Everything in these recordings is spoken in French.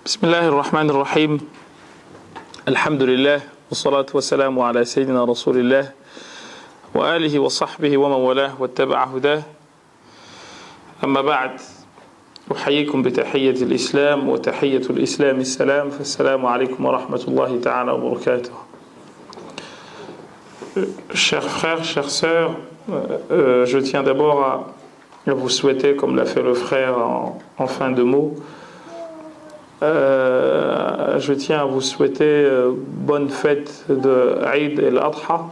بسم الله الرحمن الرحيم الحمد لله والصلاة والسلام على سيدنا رسول الله وآله وصحبه ومن والاه واتبع هداه أما بعد أحييكم بتحية الإسلام وتحية الإسلام السلام فالسلام عليكم ورحمة الله تعالى وبركاته. Chers frères, chères sœurs, je tiens d'abord à vous souhaiter, comme l'a fait le frère en fin de mots, je tiens à vous souhaiter bonne fête de Eid el-Adha,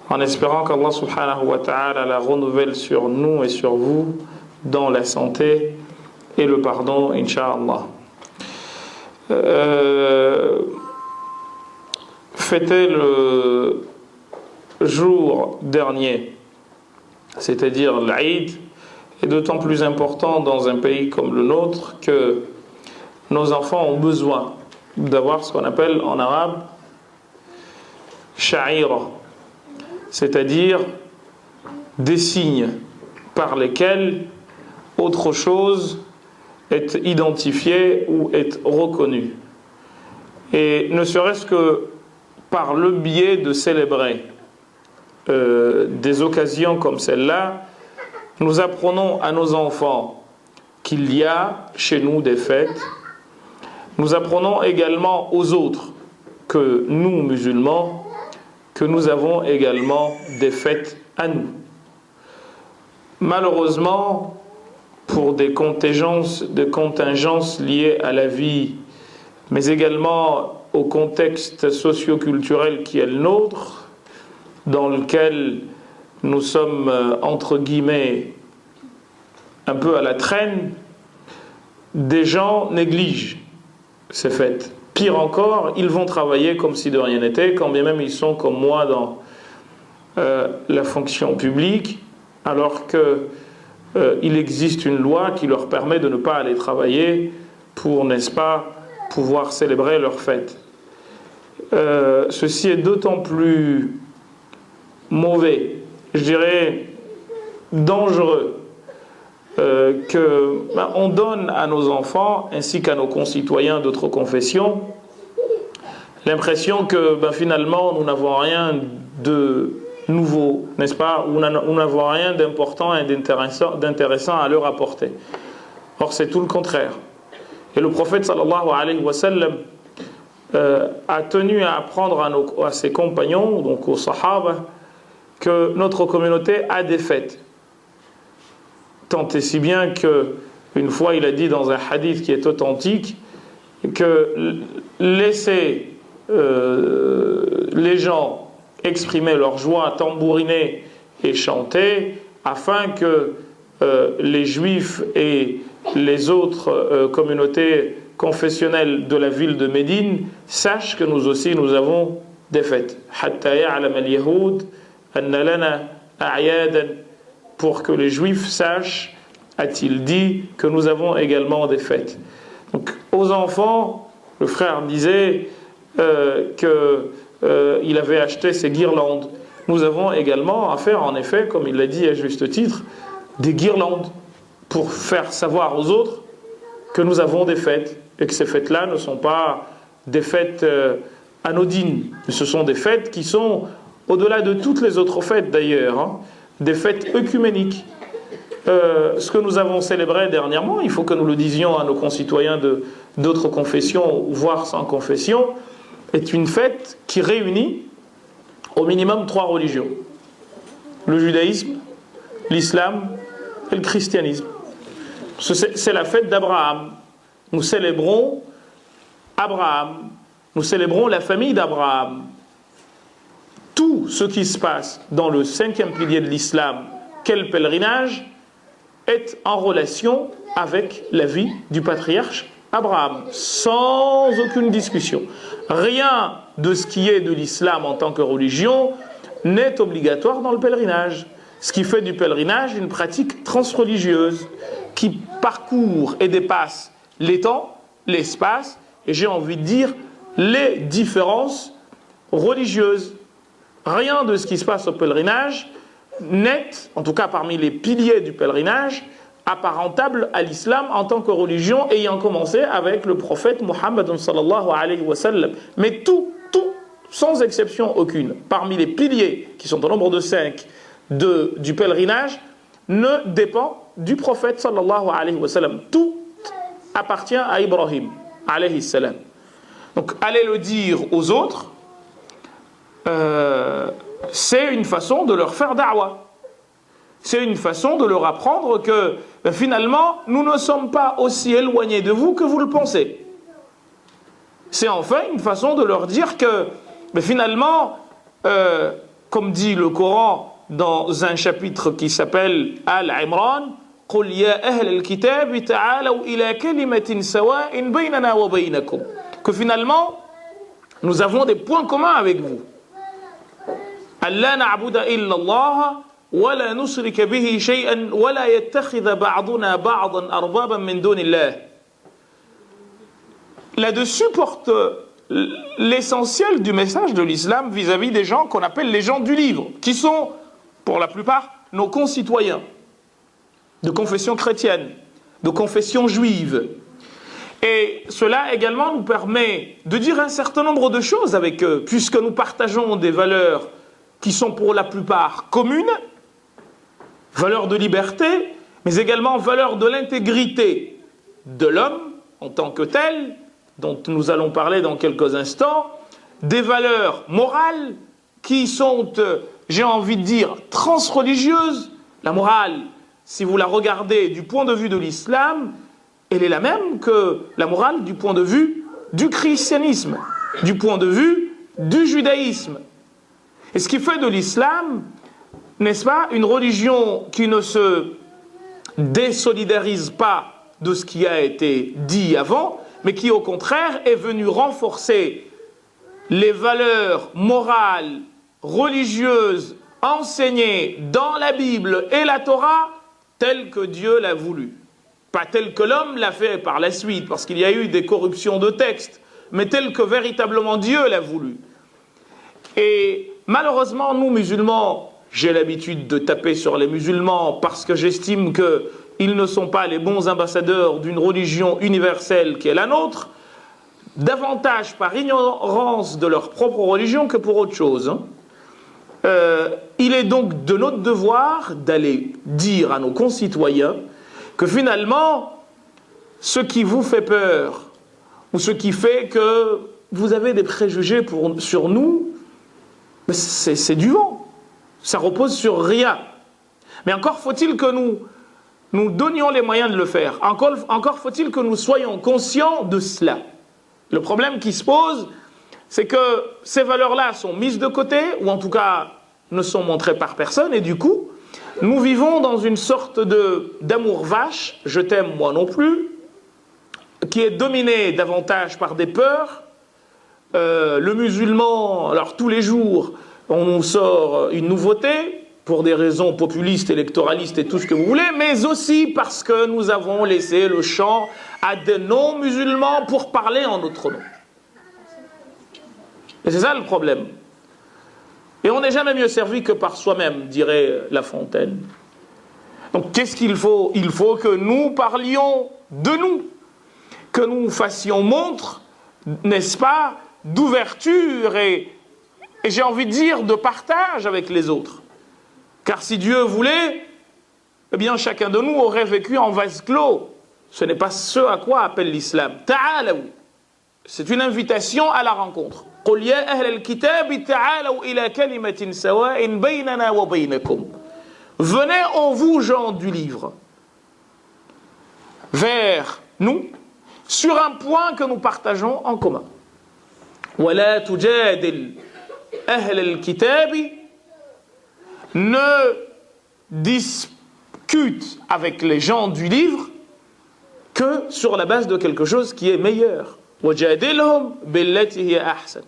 en espérant qu'Allah subhanahu wa ta'ala la renouvelle sur nous et sur vous dans la santé et le pardon, incha'Allah. Fêter le jour dernier, c'est-à-dire l'Eid, est d'autant plus important dans un pays comme le nôtre que nos enfants ont besoin d'avoir ce qu'on appelle en arabe sha'ira, c'est-à-dire des signes par lesquels autre chose est identifiée ou est reconnue. Et ne serait-ce que par le biais de célébrer des occasions comme celle-là, nous apprenons à nos enfants qu'il y a chez nous des fêtes. Nous apprenons également aux autres que nous, musulmans, que nous avons également des fêtes à nous. Malheureusement, pour des contingences liées à la vie, mais également au contexte socio-culturel qui est le nôtre, dans lequel nous sommes, entre guillemets, un peu à la traîne, des gens négligent ces fêtes. Pire encore, ils vont travailler comme si de rien n'était, quand bien même ils sont comme moi dans la fonction publique, alors qu'il existe une loi qui leur permet de ne pas aller travailler pour, n'est-ce pas, pouvoir célébrer leurs fêtes. Ceci est d'autant plus mauvais, je dirais dangereux, on donne à nos enfants ainsi qu'à nos concitoyens d'autres confessions l'impression que finalement nous n'avons rien de nouveau, n'est-ce pas, ou nous n'avons rien d'important et d'intéressant à leur apporter. Or c'est tout le contraire. Et le prophète sallallahu alayhi wa sallam a tenu à apprendre à ses compagnons, donc aux sahaba, que notre communauté a des fêtes. Tant et si bien que une fois il a dit dans un hadith qui est authentique que laisser les gens exprimer leur joie, tambouriner et chanter afin que les juifs et les autres communautés confessionnelles de la ville de Médine sachent que nous aussi nous avons des fêtes. Hatta ya'lam al-yahoud anna lana a'yadan, pour que les juifs sachent, a-t-il dit, que nous avons également des fêtes. Donc, aux enfants, le frère disait qu'il avait acheté ses guirlandes. Nous avons également à faire, en effet, comme il l'a dit à juste titre, des guirlandes pour faire savoir aux autres que nous avons des fêtes et que ces fêtes-là ne sont pas des fêtes anodines, mais ce sont des fêtes qui sont au-delà de toutes les autres fêtes d'ailleurs, des fêtes œcuméniques. Ce que nous avons célébré dernièrement, il faut que nous le disions à nos concitoyens d'autres confessions, voire sans confession, est une fête qui réunit au minimum 3 religions: le judaïsme, l'islam et le christianisme. C'est la fête d'Abraham. Nous célébrons Abraham, nous célébrons la famille d'Abraham. Tout ce qui se passe dans le 5e pilier de l'islam, qu'est le pèlerinage, est en relation avec la vie du patriarche Abraham, sans aucune discussion. Rien de ce qui est de l'islam en tant que religion n'est obligatoire dans le pèlerinage. Ce qui fait du pèlerinage une pratique transreligieuse qui parcourt et dépasse les temps, l'espace, et j'ai envie de dire les différences religieuses. Rien de ce qui se passe au pèlerinage n'est, en tout cas parmi les piliers du pèlerinage, apparentable à l'islam en tant que religion ayant commencé avec le prophète Muhammad sallallahu alayhi wa sallam. Mais tout, sans exception aucune, parmi les piliers qui sont au nombre de 5 du pèlerinage, ne dépend du prophète sallallahu alayhi wa sallam. Tout appartient à Ibrahim alayhi salam. Donc aller le dire aux autres, c'est une façon de leur faire da'wa. C'est une façon de leur apprendre que finalement, nous ne sommes pas aussi éloignés de vous que vous le pensez. C'est enfin une façon de leur dire que finalement, comme dit le Coran dans un chapitre qui s'appelle Al-Imran, قُلْ يَا أَهْلَ الْكِتَابِ تَعَالَوْا إِلَى كَلِمَةٍ سَوَاءٍ بَيْنَنَا وَبَيْنَكُمْ, que finalement, nous avons des points communs avec vous. أَلَّا نَعْبُدَ إِلَّا اللَّهَ وَلَا نُشْرِكَ بِهِ شَيْئًا وَلَا يَتَّخِذَ بَعْضُنَا بَعْضًا أَرْبَابًا مِنْ دُونِ اللَّهِ. Là-dessus porte l'essentiel du message de l'islam vis-à-vis des gens qu'on appelle les gens du livre, qui sont, pour la plupart, nos concitoyens, de confession chrétienne, de confession juive. Et cela également nous permet de dire un certain nombre de choses avec eux, puisque nous partageons des valeurs qui sont pour la plupart communes, valeurs de liberté, mais également valeurs de l'intégrité de l'homme en tant que tel, dont nous allons parler dans quelques instants, des valeurs morales qui sont, j'ai envie de dire, transreligieuses. La morale, si vous la regardez du point de vue de l'islam, elle est la même que la morale du point de vue du christianisme, du point de vue du judaïsme. Et ce qui fait de l'islam, n'est-ce pas, une religion qui ne se désolidarise pas de ce qui a été dit avant, mais qui au contraire est venue renforcer les valeurs morales, religieuses, enseignées dans la Bible et la Torah, telles que Dieu l'a voulu. Pas telles que l'homme l'a fait par la suite, parce qu'il y a eu des corruptions de textes, mais telles que véritablement Dieu l'a voulu. Et malheureusement, nous musulmans, j'ai l'habitude de taper sur les musulmans parce que j'estime qu'ils ne sont pas les bons ambassadeurs d'une religion universelle qui est la nôtre, davantage par ignorance de leur propre religion que pour autre chose. Il est donc de notre devoir d'aller dire à nos concitoyens que finalement, ce qui vous fait peur, ou ce qui fait que vous avez des préjugés sur nous, c'est du vent. Ça repose sur rien. Mais encore faut-il que nous donnions les moyens de le faire. Encore faut-il que nous soyons conscients de cela. Le problème qui se pose, c'est que ces valeurs-là sont mises de côté, ou en tout cas ne sont montrées par personne, et du coup, nous vivons dans une sorte d'amour vache, je t'aime moi non plus, qui est dominé davantage par des peurs. Le musulman, alors tous les jours, on nous sort une nouveauté, pour des raisons populistes, électoralistes et tout ce que vous voulez, mais aussi parce que nous avons laissé le champ à des non-musulmans pour parler en notre nom. Et c'est ça le problème. Et on n'est jamais mieux servi que par soi-même, dirait La Fontaine. Donc qu'est-ce qu'il faut ? Il faut que nous parlions de nous, que nous fassions montre, n'est-ce pas, d'ouverture et j'ai envie de dire de partage avec les autres. Car si Dieu voulait, eh bien chacun de nous aurait vécu en vase clos. Ce n'est pas ce à quoi appelle l'islam. Ta'alaw. C'est une invitation à la rencontre. قُلْ يَا أَهْلَ الْكِتَابِ تَعَالَوْا إِلَى كَلِمَةٍ سَوَاءٍ بَيْنَنَا وَبَيْنَكُمْ. Venez en vous, gens du livre, vers nous, sur un point que nous partageons en commun. وَلَا تُجَادِلْ أَهْلَ الْكِتَابِ. Ne discute avec les gens du livre que sur la base de quelque chose qui est meilleur. وَجَادِلْهُمْ بِالَّتِي هِيَ أَحْسَنُ.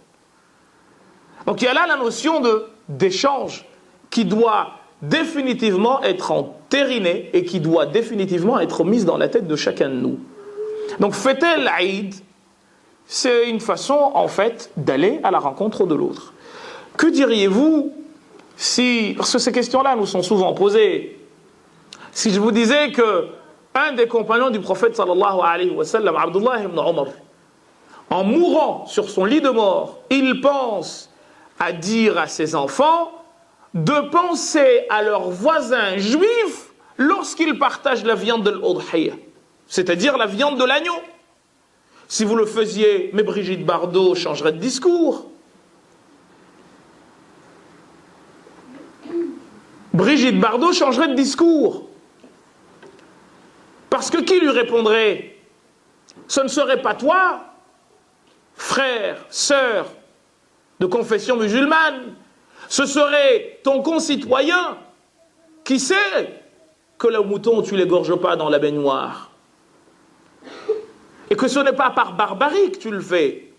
Donc il y a là la notion d'échange qui doit définitivement être entérinée et qui doit définitivement être mise dans la tête de chacun de nous. Donc fêter l'Aïd, c'est une façon en fait d'aller à la rencontre de l'autre. Que diriez-vous si, parce que ces questions-là nous sont souvent posées, si je vous disais que un des compagnons du prophète sallallahu alayhi wa sallam, Abdullah ibn Omar, en mourant sur son lit de mort, il pense à dire à ses enfants de penser à leurs voisins juifs lorsqu'ils partagent la viande de l'Udhiyya, c'est-à-dire la viande de l'agneau. Si vous le faisiez, mais Brigitte Bardot changerait de discours. Brigitte Bardot changerait de discours. Parce que qui lui répondrait? Ce ne serait pas toi, frère, sœur de confession musulmane, ce serait ton concitoyen qui sait que le mouton, tu ne l'égorges pas dans la baignoire. Et que ce n'est pas par barbarie que tu le fais,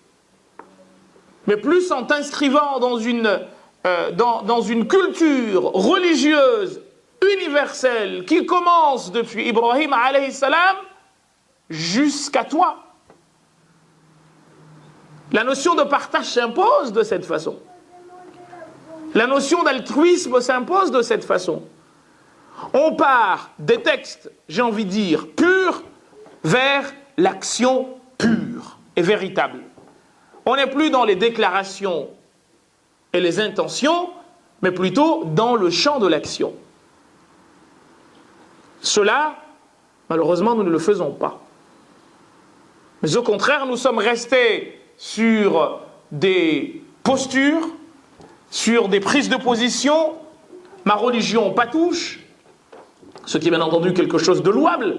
mais plus en t'inscrivant dans une culture religieuse universelle qui commence depuis Ibrahim alayhi salam jusqu'à toi. La notion de partage s'impose de cette façon. La notion d'altruisme s'impose de cette façon. On part des textes, j'ai envie de dire, purs vers l'action pure et véritable. On n'est plus dans les déclarations et les intentions, mais plutôt dans le champ de l'action. Cela, malheureusement, nous ne le faisons pas. Mais au contraire, nous sommes restés sur des postures, sur des prises de position, ma religion pas touche, ce qui est bien entendu quelque chose de louable,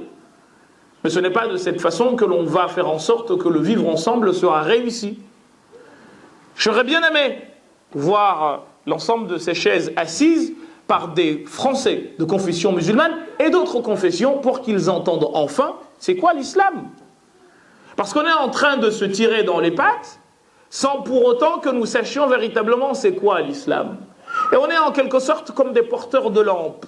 mais ce n'est pas de cette façon que l'on va faire en sorte que le vivre ensemble sera réussi. J'aurais bien aimé voir l'ensemble de ces chaises assises par des Français de confession musulmane et d'autres confessions pour qu'ils entendent enfin c'est quoi l'islam. Parce qu'on est en train de se tirer dans les pattes sans pour autant que nous sachions véritablement c'est quoi l'islam. Et on est en quelque sorte comme des porteurs de lampes.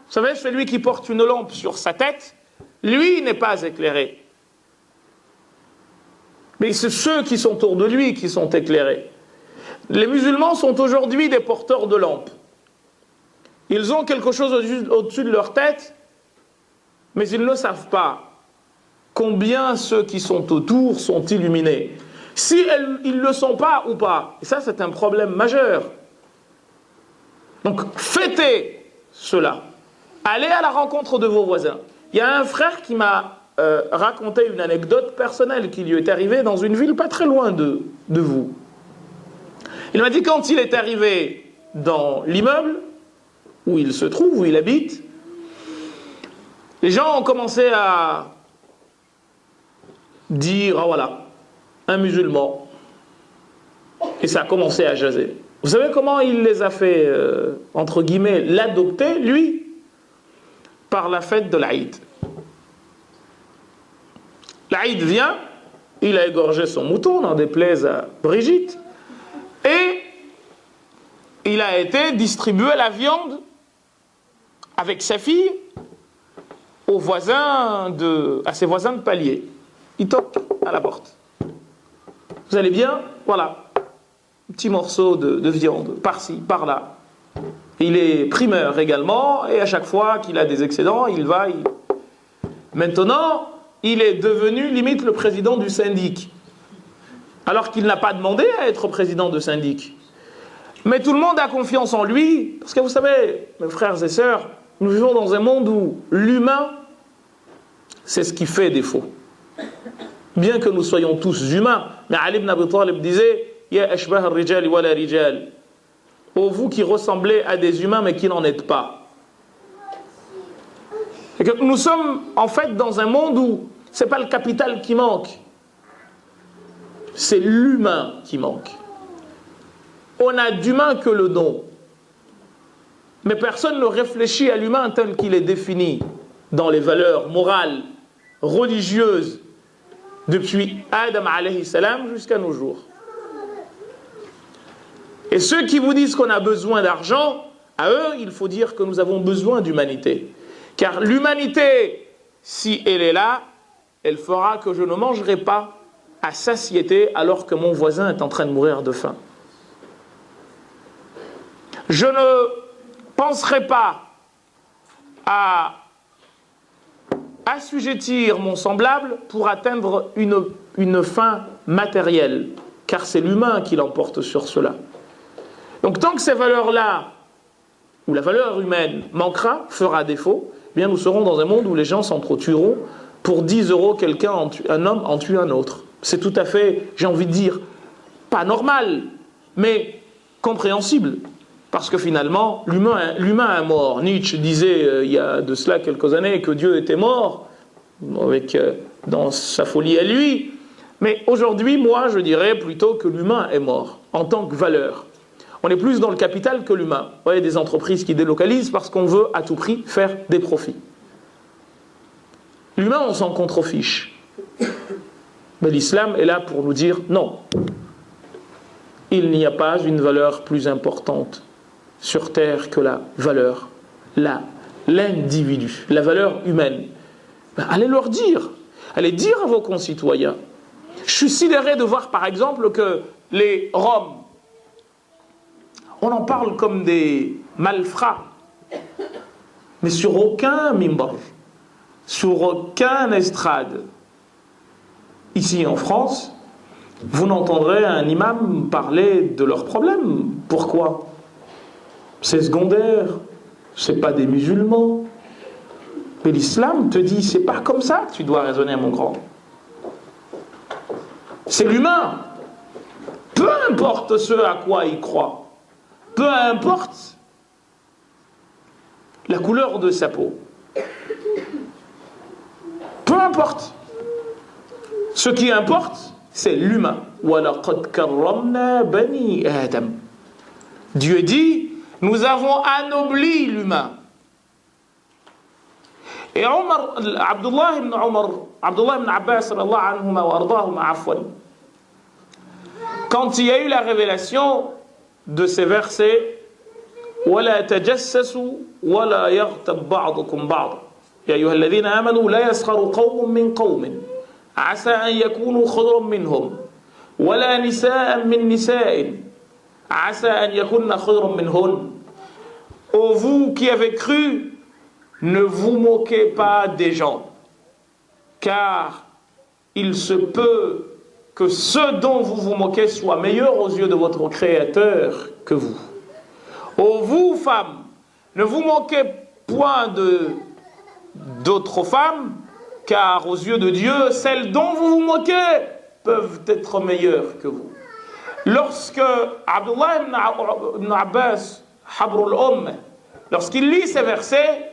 Vous savez, celui qui porte une lampe sur sa tête, lui n'est pas éclairé. Mais c'est ceux qui sont autour de lui qui sont éclairés. Les musulmans sont aujourd'hui des porteurs de lampes. Ils ont quelque chose au-dessus de leur tête, mais ils ne savent pas combien ceux qui sont autour sont illuminés. Si ils ne le sont pas ou pas, et ça c'est un problème majeur. Donc fêtez cela. Allez à la rencontre de vos voisins. Il y a un frère qui m'a raconté une anecdote personnelle qui lui est arrivée dans une ville pas très loin de vous. Il m'a dit quand il est arrivé dans l'immeuble où il se trouve, où il habite, les gens ont commencé à dire, ah voilà, un musulman. Et ça a commencé à jaser. Vous savez comment il les a fait, entre guillemets, l'adopter, lui? Par la fête de l'Aïd. L'Aïd vient, il a égorgé son mouton, n'en déplaise à Brigitte, et il a été distribué la viande avec sa fille à ses voisins de palier. Il toque à la porte. Vous allez bien? Voilà. Un petit morceau de viande, par-ci, par-là. Il est primeur également, et à chaque fois qu'il a des excédents, il va... Maintenant, il est devenu limite le président du syndic. Alors qu'il n'a pas demandé à être président de syndic. Mais tout le monde a confiance en lui, parce que vous savez, mes frères et sœurs, nous vivons dans un monde où l'humain, c'est ce qui fait défaut. Bien que nous soyons tous humains, mais Ali ibn Abi Talib disait « Ya ashbah al-rijal wa la rijal » ô vous qui ressemblez à des humains mais qui n'en êtes pas. Et que nous sommes en fait dans un monde où ce n'est pas le capital qui manque, c'est l'humain qui manque. On a d'humain que le don. Mais personne ne réfléchit à l'humain tel qu'il est défini dans les valeurs morales, religieuses, depuis Adam alayhi salam jusqu'à nos jours. Et ceux qui vous disent qu'on a besoin d'argent, à eux, il faut dire que nous avons besoin d'humanité. Car l'humanité, si elle est là, elle fera que je ne mangerai pas à satiété alors que mon voisin est en train de mourir de faim. Je ne penserai pas à assujettir mon semblable pour atteindre une fin matérielle, car c'est l'humain qui l'emporte sur cela. Donc tant que ces valeurs-là, où la valeur humaine manquera, fera défaut, eh bien nous serons dans un monde où les gens s'entretueront. Pour 10 euros, un homme en tue un autre. C'est tout à fait, j'ai envie de dire, pas normal, mais compréhensible. Parce que finalement, l'humain est mort. Nietzsche disait il y a de cela quelques années que Dieu était mort, dans sa folie à lui. Mais aujourd'hui, moi, je dirais plutôt que l'humain est mort, en tant que valeur. On est plus dans le capital que l'humain. Vous voyez, des entreprises qui délocalisent parce qu'on veut à tout prix faire des profits. L'humain, on s'en contrefiche. Mais l'islam est là pour nous dire non. Il n'y a pas une valeur plus importante sur terre que la valeur, l'individu, la valeur humaine. Ben, allez leur dire, allez dire à vos concitoyens. Je suis sidéré de voir par exemple que les Roms, on en parle comme des malfrats, mais sur aucun mimbar, sur aucun estrade. Ici en France, vous n'entendrez un imam parler de leurs problèmes. Pourquoi? C'est secondaire, c'est pas des musulmans. Mais l'islam te dit, c'est pas comme ça que tu dois raisonner, mon grand. C'est l'humain. Peu importe ce à quoi il croit, peu importe la couleur de sa peau, peu importe. Ce qui importe, c'est l'humain. Dieu dit, nous avons anobli l'humain. Et Abdullah ibn Abbas, quand il y a eu la révélation de ces versets, وَلَا تَجَسَّسُوا وَلَا يَغْتَبْ بَعْضُكُمْ بَعْضًا يَا أَيُّهَا الَّذِينَ آمَنُوا لَا يَسْخَرُ قَوْمٌ مِّن قَوْمٍ عسى أن يكونوا خيرا منهم ولا نساء من نساء عسى أن يكون خيرا منهن. Ô vous qui avez cru, ne vous moquez pas des gens, car il se peut que ceux dont vous vous moquez soient meilleurs aux yeux de votre Créateur que vous. Ô vous femmes, ne vous moquez point d'autres femmes, car aux yeux de Dieu, celles dont vous vous moquez peuvent être meilleures que vous. Lorsque Abdullah ibn Abbas, Habrul lorsqu'il lit ces versets,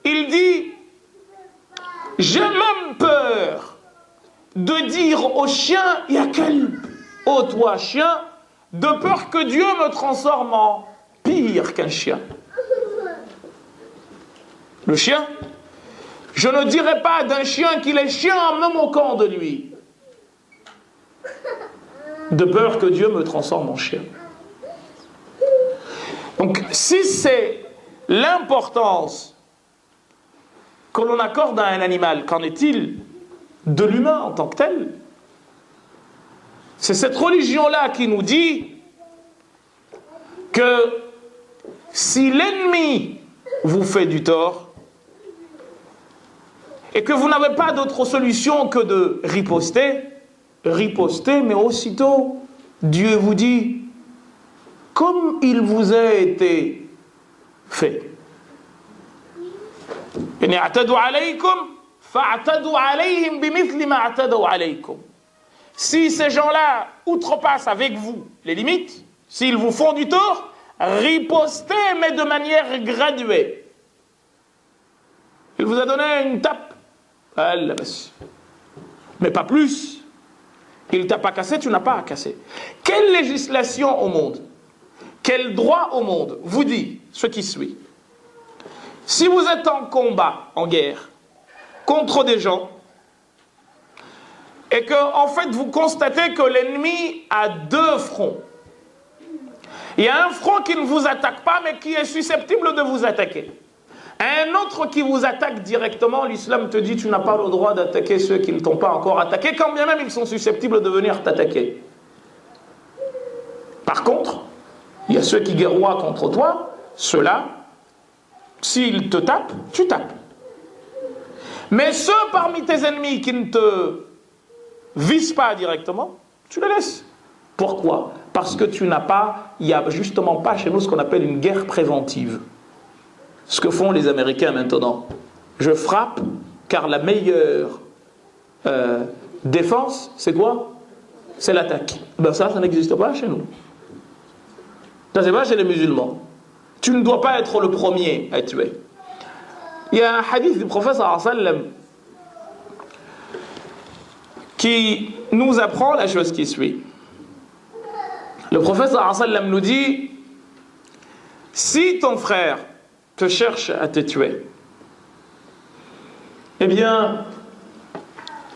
il dit « J'ai même peur de dire au chien, ya kalb, ô toi chien, de peur que Dieu me transforme en pire qu'un chien. » Le chien, je ne dirais pas d'un chien qu'il est chien en me moquant de lui, de peur que Dieu me transforme en chien. Donc, si c'est l'importance que l'on accorde à un animal, qu'en est-il de l'humain en tant que tel? C'est cette religion-là qui nous dit que si l'ennemi vous fait du tort et que vous n'avez pas d'autre solution que de riposter, mais aussitôt Dieu vous dit comme il vous a été fait. Si ces gens-là outrepassent avec vous les limites, s'ils vous font du tort, ripostez, mais de manière graduée. Il vous a donné une tape, mais pas plus. Il t'a pas cassé, tu n'as pas à casser. Quelle législation au monde, quel droit au monde vous dit ce qui suit? Si vous êtes en combat, en guerre, contre des gens, et que, en fait, vous constatez que l'ennemi a deux fronts. Il y a un front qui ne vous attaque pas, mais qui est susceptible de vous attaquer. Un autre qui vous attaque directement, l'islam te dit, tu n'as pas le droit d'attaquer ceux qui ne t'ont pas encore attaqué, quand bien même ils sont susceptibles de venir t'attaquer. Par contre, il y a ceux qui guerroient contre toi, ceux-là, s'ils te tapent, tu tapes. Mais ceux parmi tes ennemis qui ne te visent pas directement, tu les laisses. Pourquoi? Parce que tu n'as pas, il n'y a justement pas chez nous ce qu'on appelle une guerre préventive. Ce que font les Américains maintenant. Je frappe, car la meilleure défense, c'est quoi? C'est l'attaque. Ben ça n'existe pas chez nous. Ça, c'est pas chez les musulmans. Tu ne dois pas être le premier à tuer. Il y a un hadith du prophète sallallahu alayhi wa sallam qui nous apprend la chose qui suit. Le prophète sallallahu alayhi wa sallam nous dit: si ton frère te cherche à te tuer, eh bien,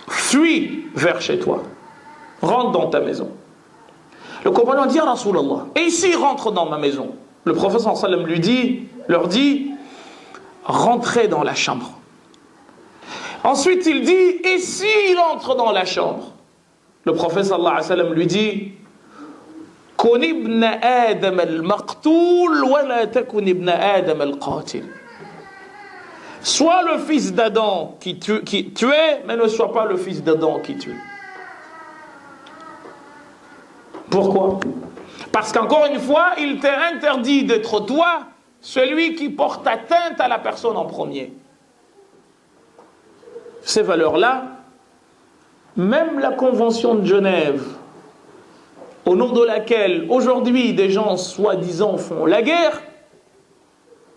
fuis vers chez toi. Rentre dans ta maison. Le compagnon dit: ah, Rasulallah, et s'il rentre dans ma maison? Le prophète sallallahu alayhi wa sallam leur dit: rentrez dans la chambre. Ensuite il dit: et s'il entre dans la chambre? Le prophète sallallahu alayhi wa sallam lui dit: kun ibn Adam al-maqtoul wa la takun ibn Adam al-qatil. Sois le fils d'Adam qui tuait, mais ne sois pas le fils d'Adam qui tue. Pourquoi? Parce qu'encore une fois, il t'est interdit d'être toi celui qui porte atteinte à la personne en premier. Ces valeurs-là, même la Convention de Genève, au nom de laquelle aujourd'hui des gens soi-disant font la guerre,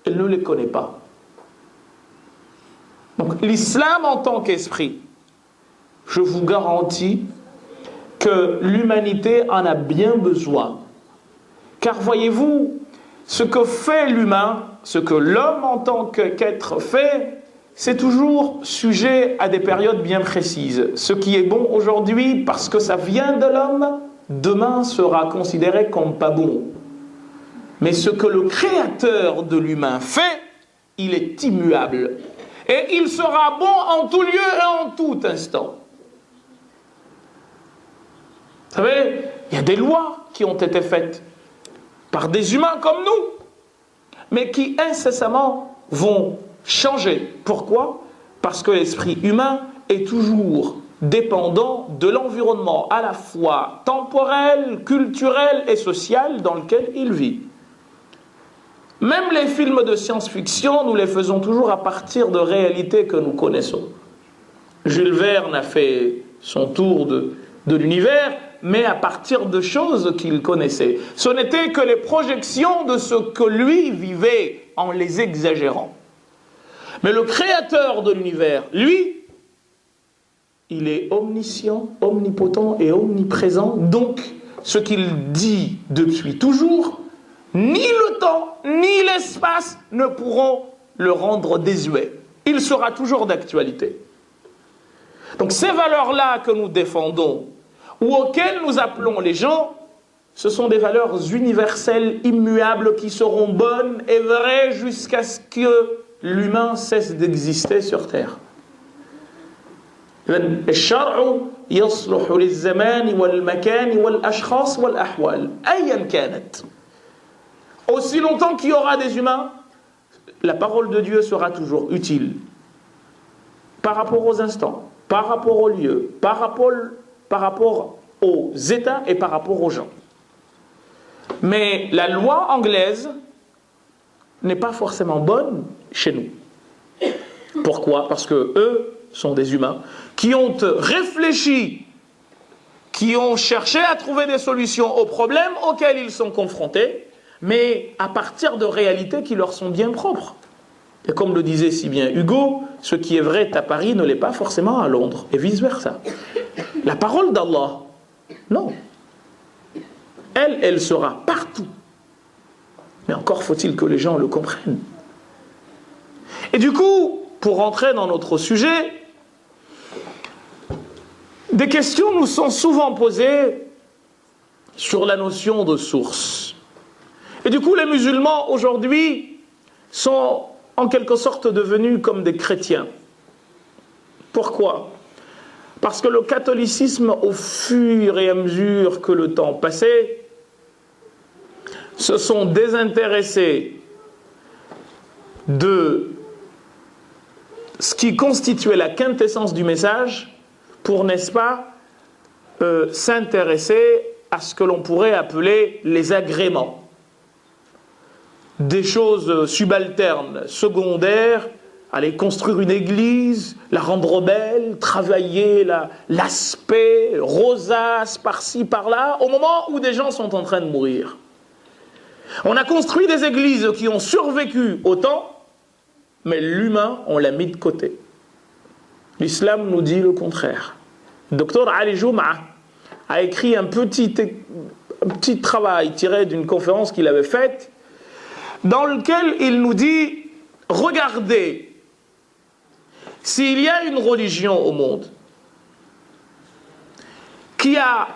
elle ne les connaît pas. Donc l'islam en tant qu'esprit, je vous garantis que l'humanité en a bien besoin. Car voyez-vous, ce que fait l'humain, ce que l'homme en tant qu'être fait, c'est toujours sujet à des périodes bien précises. Ce qui est bon aujourd'hui, parce que ça vient de l'homme, demain sera considéré comme pas bon. Mais ce que le créateur de l'humain fait, il est immuable. Et il sera bon en tout lieu et en tout instant. Vous savez, il y a des lois qui ont été faites par des humains comme nous, mais qui incessamment vont changer. Pourquoi? Parce que l'esprit humain est toujours dépendant de l'environnement à la fois temporel, culturel et social dans lequel il vit. Même les films de science-fiction, nous les faisons toujours à partir de réalités que nous connaissons. Jules Verne a fait son tour de l'univers, mais à partir de choses qu'il connaissait. Ce n'était que les projections de ce que lui vivait en les exagérant. Mais le créateur de l'univers, lui, il est omniscient, omnipotent et omniprésent. Donc, ce qu'il dit depuis toujours, ni le temps, ni l'espace ne pourront le rendre désuet. Il sera toujours d'actualité. Donc, ces valeurs-là que nous défendons, ou auxquelles nous appelons les gens, ce sont des valeurs universelles, immuables, qui seront bonnes et vraies jusqu'à ce que l'humain cesse d'exister sur terre. الشرع يصلح للزمان والمكان والأشخاص والأحوال أيا كانت. Aussi longtemps qu'il y aura des humains, la parole de Dieu sera toujours utile. Par rapport aux instants, par rapport aux lieux, par rapport aux États et par rapport aux gens. Mais la loi anglaise n'est pas forcément bonne chez nous. Pourquoi? Parce que eux sont des humains qui ont réfléchi, qui ont cherché à trouver des solutions aux problèmes auxquels ils sont confrontés, mais à partir de réalités qui leur sont bien propres. Et comme le disait si bien Hugo, ce qui est vrai à Paris ne l'est pas forcément à Londres, et vice-versa. La parole d'Allah, non. Elle sera partout. Mais encore faut-il que les gens le comprennent. Et du coup, pour rentrer dans notre sujet, des questions nous sont souvent posées sur la notion de source. Et du coup, les musulmans aujourd'hui sont en quelque sorte devenus comme des chrétiens. Pourquoi? Parce que le catholicisme, au fur et à mesure que le temps passait, se sont désintéressés de ce qui constituait la quintessence du message pour, n'est-ce pas, s'intéresser à ce que l'on pourrait appeler les agréments. Des choses subalternes, secondaires, aller construire une église, la rendre belle, travailler l'aspect, rosace par-ci, par-là, au moment où des gens sont en train de mourir. On a construit des églises qui ont survécu au temps, mais l'humain, on l'a mis de côté. L'islam nous dit le contraire. Le docteur Ali Jum'a a écrit un petit travail tiré d'une conférence qu'il avait faite, dans lequel il nous dit, regardez, s'il y a une religion au monde qui a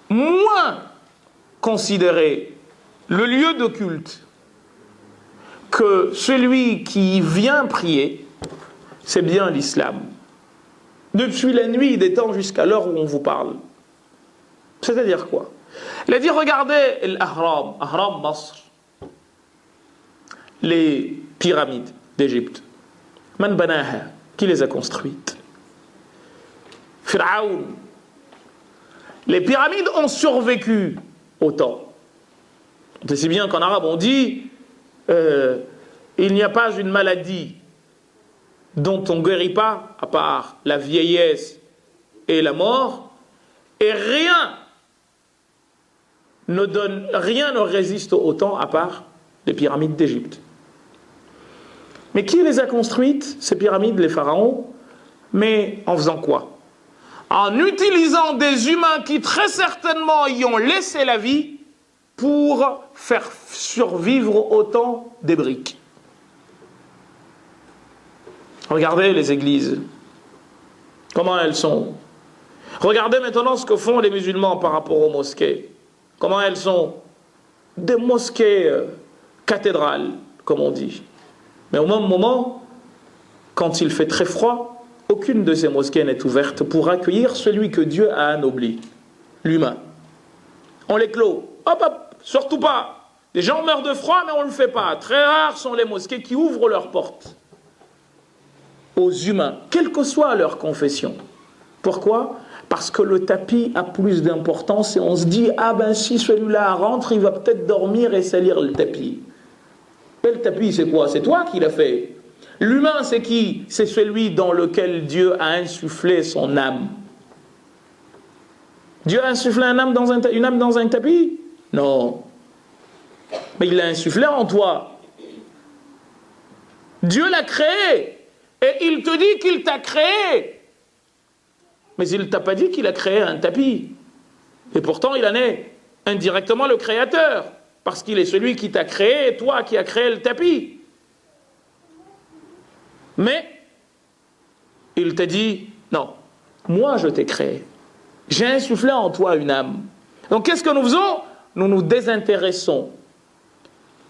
moins considéré le lieu de culte que celui qui vient prier, c'est bien l'islam. Depuis la nuit des temps jusqu'à l'heure où on vous parle. C'est-à-dire quoi? Il a dit, regardez l'Ahram, Ahram Masr, les pyramides d'Égypte. Man banaha, qui les a construites? Pharaon. Les pyramides ont survécu au temps. C'est si bien qu'en arabe on dit il n'y a pas une maladie dont on ne guérit pas, à part la vieillesse et la mort, et rien ne résiste au temps à part les pyramides d'Égypte. Mais qui les a construites, ces pyramides, les pharaons? Mais en faisant quoi? En utilisant des humains qui très certainement y ont laissé la vie pour faire survivre autant des briques. Regardez les églises, comment elles sont. Regardez maintenant ce que font les musulmans par rapport aux mosquées. Comment elles sont. Des mosquées cathédrales, comme on dit. Mais au même moment, quand il fait très froid, aucune de ces mosquées n'est ouverte pour accueillir celui que Dieu a anobli, l'humain. On les clôt. Hop, hop, surtout pas. Les gens meurent de froid, mais on ne le fait pas. Très rares sont les mosquées qui ouvrent leurs portes aux humains, quelle que soit leur confession. Pourquoi? Parce que le tapis a plus d'importance et on se dit, ah ben si celui-là rentre, il va peut-être dormir et salir le tapis. Mais le tapis, c'est quoi? C'est toi qui l'as fait. L'humain, c'est qui? C'est celui dans lequel Dieu a insufflé son âme. Dieu a insufflé une âme dans un tapis? Non. Mais il l'a insufflé en toi. Dieu l'a créé. Et il te dit qu'il t'a créé. Mais il ne t'a pas dit qu'il a créé un tapis. Et pourtant, il en est indirectement le créateur. Parce qu'il est celui qui t'a créé et toi qui as créé le tapis. Mais, il t'a dit, non, moi je t'ai créé. J'ai insufflé en toi une âme. Donc qu'est-ce que nous faisons? Nous nous désintéressons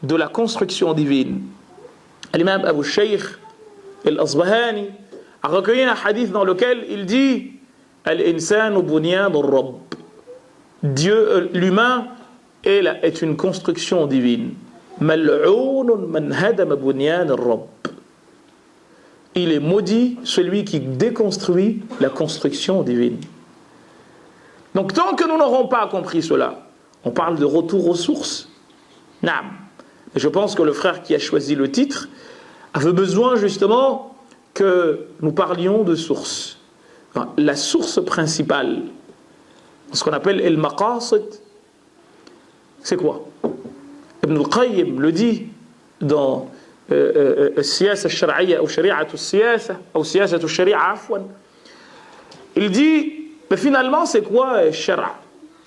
de la construction divine. L'imam Abu Shaykh Al-Asbahani a recueilli un hadith dans lequel il dit Al-insanu bunyan ar-rabb. Dieu, l'humain est une construction divine. Mal'oun man hadama bunyan ar-rabb. Il est maudit celui qui déconstruit la construction divine. Donc tant que nous n'aurons pas compris cela, on parle de retour aux sources. Naam. Et je pense que le frère qui a choisi le titre avait besoin justement que nous parlions de source. La source principale, ce qu'on appelle el maqasid, c'est quoi? Ibn al-Qayyim le dit dans السياسة الشرعية أو شريعة السياسة أو سياسة الشريعة عفوا. Il dit mais finalement c'est quoi shara,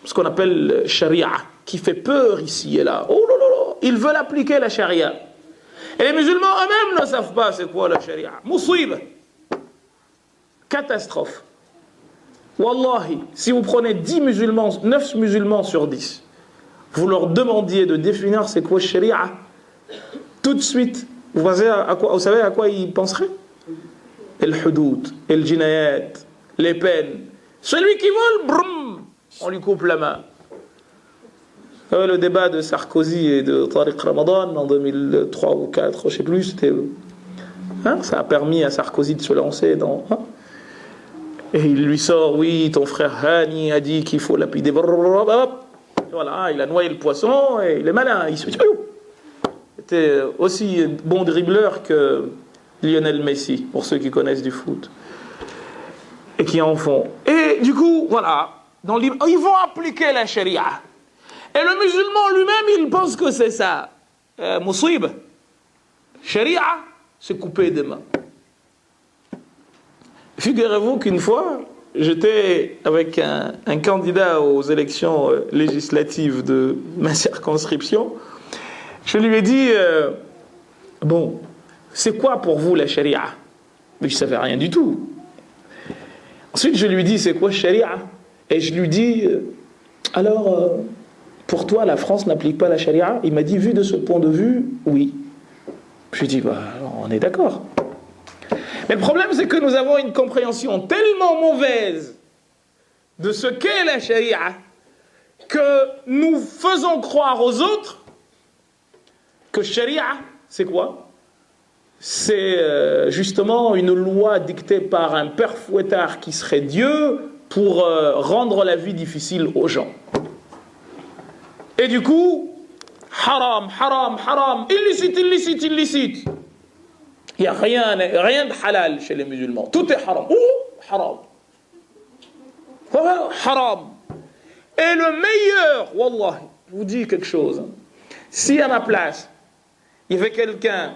ce qu'on appelle sharia, qui fait peur ici et là. Oh là là là, ils veulent appliquer la sharia. Et les musulmans eux-mêmes ne savent pas c'est quoi la sharia. Musiba. Catastrophe. Wallahi, si vous prenez 10 musulmans, 9 musulmans sur 10, vous leur demandiez de définir c'est quoi sharia, tout de suite, vous savez à quoi ils penseraient? El hudud, el jinayat, les peines. Celui qui vole, brum, on lui coupe la main. Le débat de Sarkozy et de Tariq Ramadan en 2003 ou 2004, je ne sais plus, c'était Hein, ça a permis à Sarkozy de se lancer dans... Hein, et il lui sort, oui, ton frère Hani a dit qu'il faut lapider. Voilà, il a noyé le poisson et il est malin. Il était aussi bon dribbleur que Lionel Messi, pour ceux qui connaissent du foot. Et qui en font. Et du coup, voilà, ils vont appliquer la charia. Et le musulman lui-même, il pense que c'est ça. Moussib. Charia, c'est couper des mains. Figurez-vous qu'une fois, j'étais avec un candidat aux élections législatives de ma circonscription. Je lui ai dit, bon, c'est quoi pour vous la charia? Mais je ne savais rien du tout. Ensuite, je lui dis, c'est quoi charia? Et je lui dis, alors, pour toi, la France n'applique pas la charia? Il m'a dit, vu de ce point de vue, oui. Je lui ai dit, bah, on est d'accord. Mais le problème, c'est que nous avons une compréhension tellement mauvaise de ce qu'est la charia que nous faisons croire aux autres que charia, c'est quoi? C'est justement une loi dictée par un père fouettard qui serait Dieu pour rendre la vie difficile aux gens. Et du coup, haram, haram, haram, illicite, illicite, illicite. Il n'y a rien de halal chez les musulmans. Tout est haram. Haram. Haram. Et le meilleur, wallah, je vous dis quelque chose. Si à ma place, il y avait quelqu'un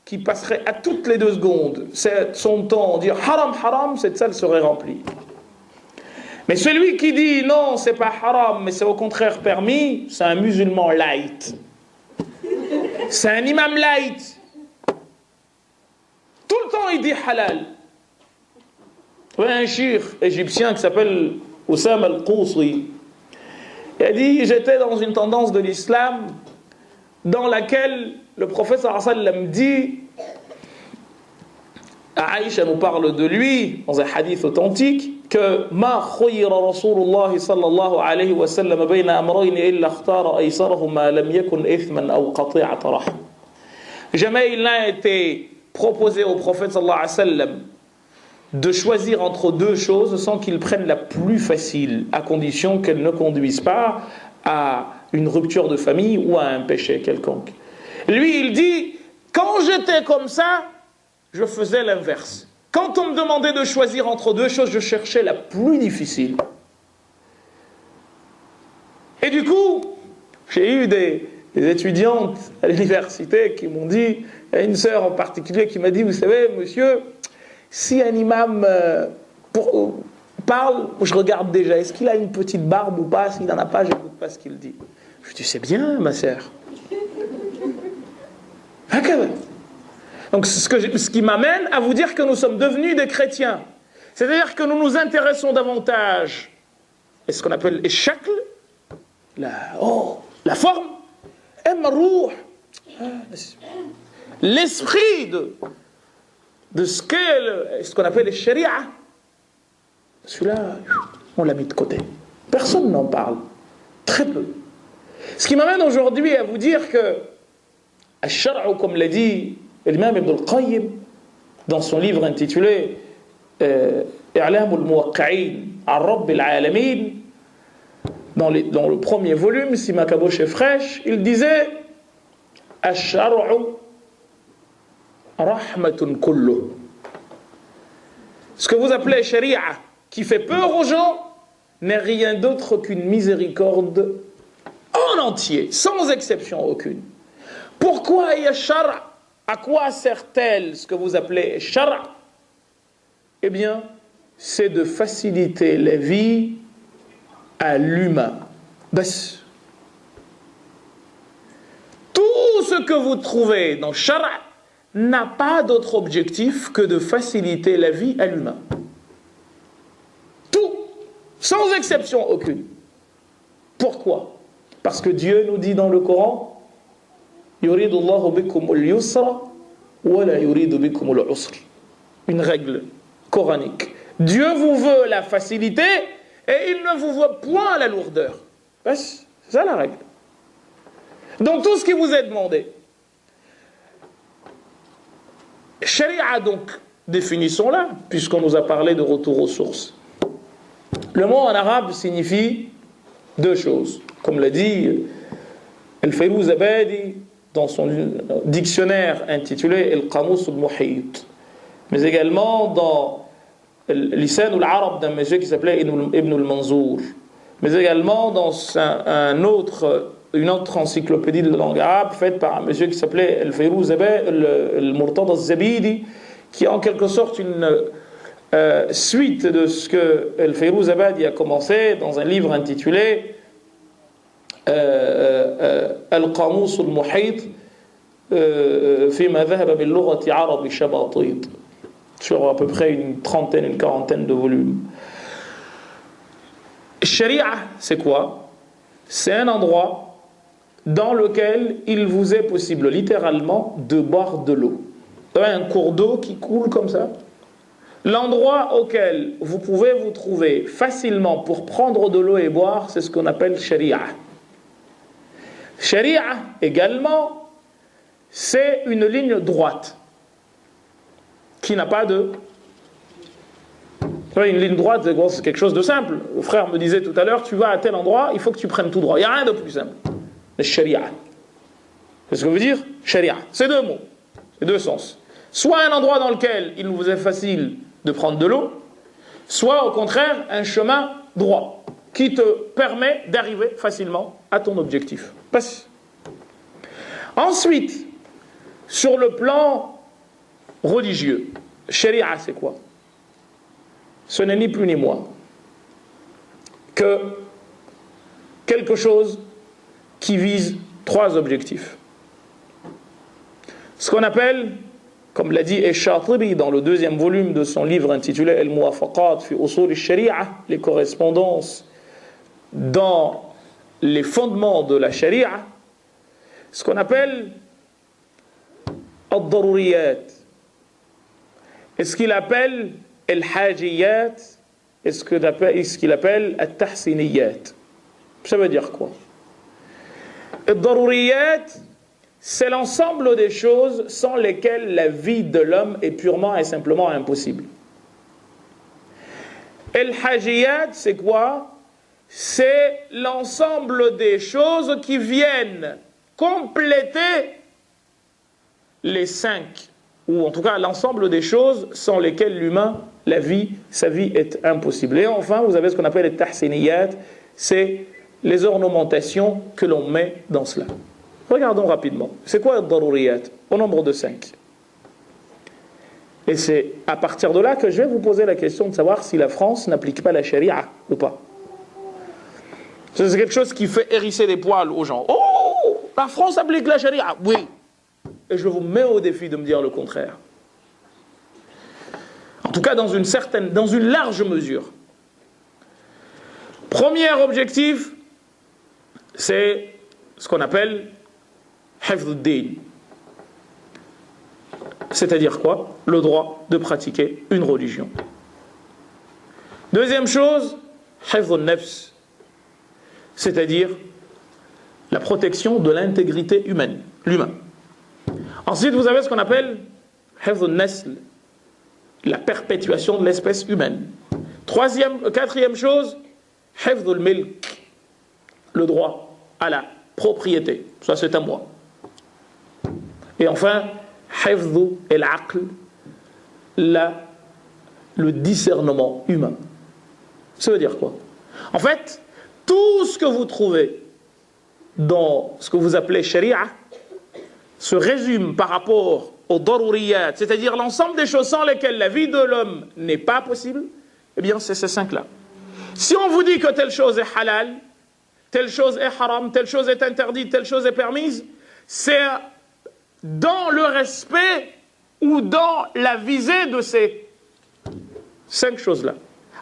qui passerait à toutes les 2 secondes son temps, dire haram, haram, cette salle serait remplie. Mais celui qui dit non, c'est pas haram, mais c'est au contraire permis, c'est un musulman light. C'est un imam light. Tout le temps, il dit halal. Il y a un cheikh égyptien qui s'appelle Oussam al-Qousri. Il a dit, j'étais dans une tendance de l'islam dans laquelle le prophète sallallahu alayhi wa sallam dit, Aïcha nous parle de lui dans un hadith authentique, que ma khuyira Rasulullah sallallahu alayhi wa sallam bayna amrayn illa ikhtara aysarahuma lam yakun ithman aw qati'at rahm. Jamais il n'a été proposé au prophète sallallahu alayhi wa sallam de choisir entre 2 choses sans qu'il prenne la plus facile, à condition qu'elle ne conduise pas à une rupture de famille ou à un péché quelconque. Lui, il dit, quand j'étais comme ça, je faisais l'inverse. Quand on me demandait de choisir entre 2 choses, je cherchais la plus difficile. Et du coup, j'ai eu des étudiantes à l'université qui m'ont dit, il y a une sœur en particulier qui m'a dit, vous savez, monsieur, si un imam parle, je regarde déjà, est-ce qu'il a une petite barbe ou pas? S'il n'en a pas, je n'écoute pas ce qu'il dit. Je dis, c'est bien, ma sœur. Donc, ce qui m'amène à vous dire que nous sommes devenus des chrétiens. C'est-à-dire que nous nous intéressons davantage à ce qu'on appelle les shakl, la forme, l'esprit de ce qu'est ce qu'on appelle les sharia. Celui-là, on l'a mis de côté. Personne n'en parle. Très peu. Ce qui m'amène aujourd'hui à vous dire que Al-Shar'u, comme l'a dit l'imam Ibn al-Qayyim dans son livre intitulé I'lam al-Muwaqqi'in ar-Rabb al-Alamin, dans le premier volume, si ma caboche est fraîche, il disait Al-Shar'u rahmatun kullu. Ce que vous appelez sharia, qui fait peur aux gens, n'est rien d'autre qu'une miséricorde en entier, sans exception aucune. Pourquoi il y a shara? À quoi sert-elle ce que vous appelez shara? Eh bien, c'est de faciliter la vie à l'humain. Bas. Tout ce que vous trouvez dans shara n'a pas d'autre objectif que de faciliter la vie à l'humain. Tout, sans exception aucune. Pourquoi? Parce que Dieu nous dit dans le Coran, يريد الله بكم اليسر ولا يريد بكم العسر. Une règle coranique. Dieu vous veut la facilité et il ne vous veut point la lourdeur. C'est ça la règle. Donc tout ce qui vous est demandé, Sharia, donc, définissons-la, puisqu'on nous a parlé de retour aux sources. Le mot en arabe signifie deux choses. Comme l'a dit Al-Fayrouz Abadi dans son dictionnaire intitulé Al-Qamus al-Muhit, mais également dans Lisan al-Arab d'un monsieur qui s'appelait Ibn al-Manzour, mais également dans une autre encyclopédie de langue arabe faite par un monsieur qui s'appelait Al-Fayrouz al-Murtada al-Zabidi, qui est en quelque sorte une suite de ce que Al-Fayrouz Abadi a commencé dans un livre intitulé Al-Qamus al-Muhit فيما ذهب باللغة عربي شباطيط, sur à peu près une quarantaine de volumes. Sharia, c'est quoi? C'est un endroit dans lequel il vous est possible littéralement de boire de l'eau. Vous avez un cours d'eau qui coule comme ça. L'endroit auquel vous pouvez vous trouver facilement pour prendre de l'eau et boire, c'est ce qu'on appelle Sharia. Sharia, également, c'est une ligne droite qui n'a pas de... Une ligne droite, c'est quelque chose de simple. Le frère me disait tout à l'heure, tu vas à tel endroit, il faut que tu prennes tout droit. Il n'y a rien de plus simple. Mais Sharia. C'est ce que veut dire Sharia. C'est deux mots, c'est deux sens. Soit un endroit dans lequel il vous est facile de prendre de l'eau, soit au contraire un chemin droit qui te permet d'arriver facilement à ton objectif. Passe. Ensuite, sur le plan religieux, Sharia, c'est quoi? Ce n'est ni plus ni moins que quelque chose qui vise trois objectifs. Ce qu'on appelle, comme l'a dit Ash-Shatibi dans le deuxième volume de son livre intitulé Al-Muwafaqat fi Usul al-Sharia, les correspondances dans les fondements de la Sharia, ce qu'on appelle Ad-Daruriyat, et ce qu'il appelle Al-Hajiyat, et ce qu'il appelle Al-Tahsiniyat. Ça veut dire quoi? Ad-Daruriyat, c'est l'ensemble des choses sans lesquelles la vie de l'homme est purement et simplement impossible. Al-Hajiyat, c'est quoi? C'est l'ensemble des choses qui viennent compléter les cinq, ou en tout cas l'ensemble des choses sans lesquelles l'humain, sa vie est impossible. Et enfin, vous avez ce qu'on appelle les tahsiniyat, c'est les ornementations que l'on met dans cela. Regardons rapidement. C'est quoi le daruriyat? Au nombre de 5. Et c'est à partir de là que je vais vous poser la question de savoir si la France n'applique pas la charia ou pas. C'est quelque chose qui fait hérisser les poils aux gens. Oh, la France applique la charia? Oui. Et je vous mets au défi de me dire le contraire. En tout cas, dans une large mesure. Premier objectif, c'est ce qu'on appelle Hifz ad-Din. C'est-à-dire quoi? Le droit de pratiquer une religion. Deuxième chose, Hifz an-Nafs, c'est-à-dire la protection de l'intégrité humaine, l'humain. Ensuite, vous avez ce qu'on appelle Hifz an-Nasl, la perpétuation de l'espèce humaine. Quatrième chose, Hifz al-Milk, le droit à la propriété. Ça, c'est à moi. Et enfin, Hifz al-Aql, le discernement humain. Ça veut dire quoi? En fait, tout ce que vous trouvez dans ce que vous appelez Sharia se résume par rapport aux daruriyat, c'est-à-dire l'ensemble des choses sans lesquelles la vie de l'homme n'est pas possible. Eh bien, c'est ces 5-là. Si on vous dit que telle chose est halal, telle chose est haram, telle chose est interdite, telle chose est permise, c'est dans le respect ou dans la visée de ces 5 choses-là.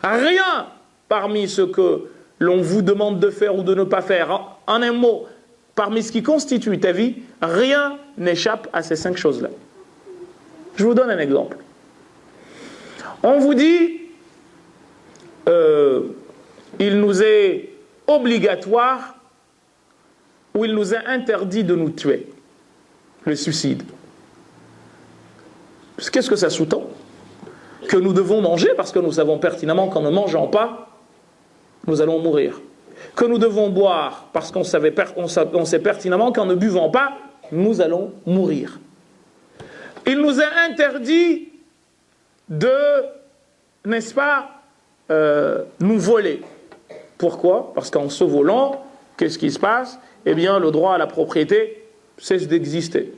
Rien parmi ce que l'on vous demande de faire ou de ne pas faire, en un mot, parmi ce qui constitue ta vie, rien n'échappe à ces 5 choses-là. Je vous donne un exemple. On vous dit, il nous est obligatoire ou il nous est interdit de nous tuer. Le suicide. Qu'est-ce que ça sous-tend? Que nous devons manger parce que nous savons pertinemment qu'en ne mangeant pas, nous allons mourir. Que nous devons boire parce qu'on sait pertinemment qu'en ne buvant pas, nous allons mourir. Il nous est interdit de, n'est-ce pas, nous voler. Pourquoi? Parce qu'en se volant, qu'est-ce qui se passe? Eh bien, le droit à la propriété cesse d'exister.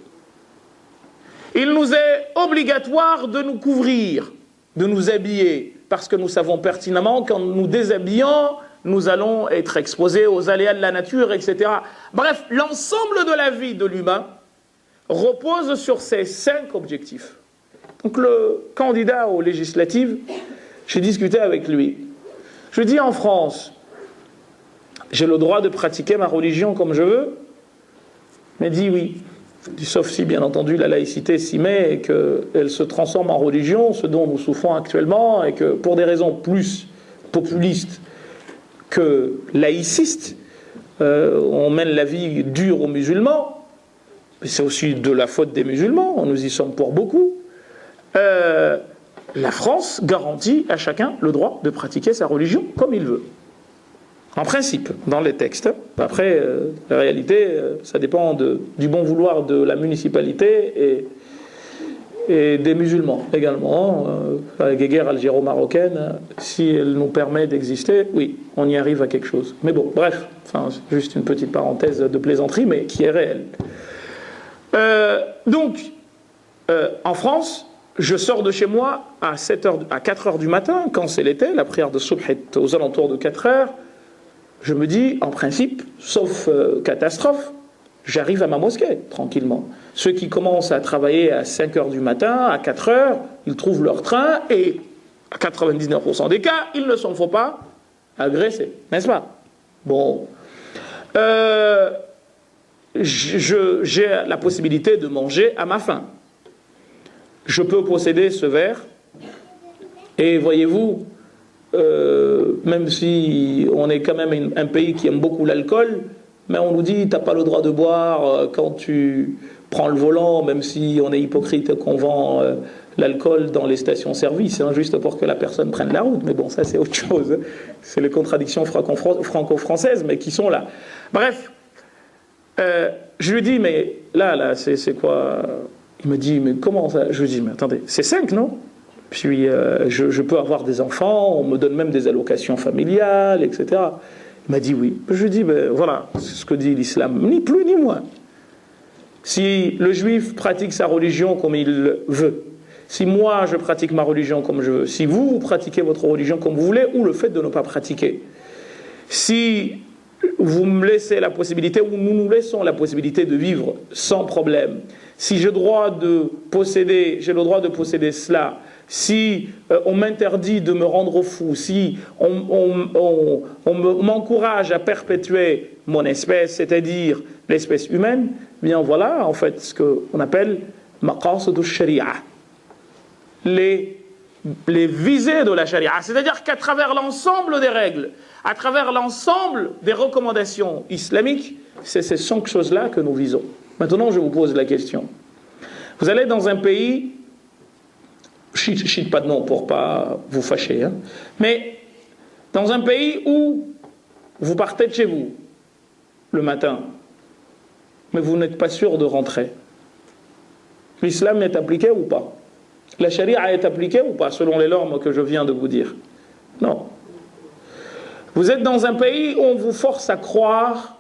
Il nous est obligatoire de nous couvrir, de nous habiller, parce que nous savons pertinemment qu'en nous déshabillant, nous allons être exposés aux aléas de la nature, etc. Bref, l'ensemble de la vie de l'humain repose sur ces 5 objectifs. Donc le candidat aux législatives, j'ai discuté avec lui. Je lui dis en France, j'ai le droit de pratiquer ma religion comme je veux? Il m'a dit oui. Sauf si, bien entendu, la laïcité s'y met et qu'elle se transforme en religion, ce dont nous souffrons actuellement, et que pour des raisons plus populistes que laïcistes, on mène la vie dure aux musulmans, mais c'est aussi de la faute des musulmans, nous y sommes pour beaucoup. La France garantit à chacun le droit de pratiquer sa religion comme il veut. En principe, dans les textes. Après, la réalité, ça dépend du bon vouloir de la municipalité et des musulmans également. Avec les guerres algéro-marocaines, si elle nous permet d'exister, oui, on y arrive à quelque chose. Mais bon, bref, enfin, c'est juste une petite parenthèse de plaisanterie, mais qui est réelle. En France, je sors de chez moi à 4 heures du matin, quand c'est l'été, la prière de Subh est aux alentours de 4 heures. Je me dis, en principe, sauf catastrophe, j'arrive à ma mosquée, tranquillement. Ceux qui commencent à travailler à 5 heures du matin, à 4 heures, ils trouvent leur train, et à 99% des cas, il ne s'en faut pas agresser, n'est-ce pas? Bon. J'ai la possibilité de manger à ma faim. Je peux posséder ce verre, et voyez-vous, même si on est quand même un pays qui aime beaucoup l'alcool, mais on nous dit t'as pas le droit de boire quand tu prends le volant, même si on est hypocrite qu'on vend l'alcool dans les stations-service, hein, juste pour que la personne prenne la route. Mais bon, ça c'est autre chose. C'est les contradictions franco-françaises, mais qui sont là. Bref, je lui dis mais là c'est quoi? Il me dit mais comment ça? Je lui dis mais attendez, c'est 5 non? Puis je peux avoir des enfants, on me donne même des allocations familiales, etc. Il m'a dit oui. Je lui dis, ben voilà, c'est ce que dit l'islam, ni plus ni moins. Si le juif pratique sa religion comme il veut, si moi je pratique ma religion comme je veux, si vous pratiquez votre religion comme vous voulez, ou le fait de ne pas pratiquer, si vous me laissez la possibilité, ou nous nous laissons la possibilité de vivre sans problème, si j'ai le droit de posséder cela, si on m'interdit de me rendre au fou, si on m'encourage à perpétuer mon espèce, c'est-à-dire l'espèce humaine, bien voilà en fait ce qu'on appelle maqasid al-sharia, les visées de la sharia, c'est-à-dire qu'à travers l'ensemble des règles, à travers l'ensemble des recommandations islamiques, c'est ces 5 choses-là que nous visons. Maintenant, je vous pose la question. Vous allez dans un pays, je cite pas de nom pour pas vous fâcher, hein, mais dans un pays où vous partez de chez vous le matin, mais vous n'êtes pas sûr de rentrer. L'islam est appliqué ou pas? La charia est appliquée ou pas, selon les normes que je viens de vous dire? Non. Vous êtes dans un pays où on vous force à croire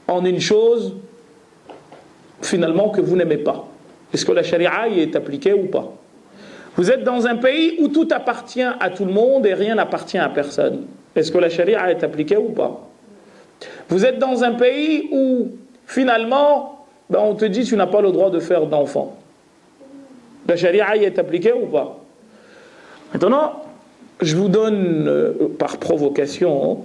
en une chose, finalement, que vous n'aimez pas. Est-ce que la charia y est appliquée ou pas? Vous êtes dans un pays où tout appartient à tout le monde et rien n'appartient à personne. Est-ce que la charia est appliquée ou pas? Vous êtes dans un pays où, finalement, on te dit tu n'as pas le droit de faire d'enfant. La charia y est appliquée ou pas? Maintenant, je vous donne, par provocation,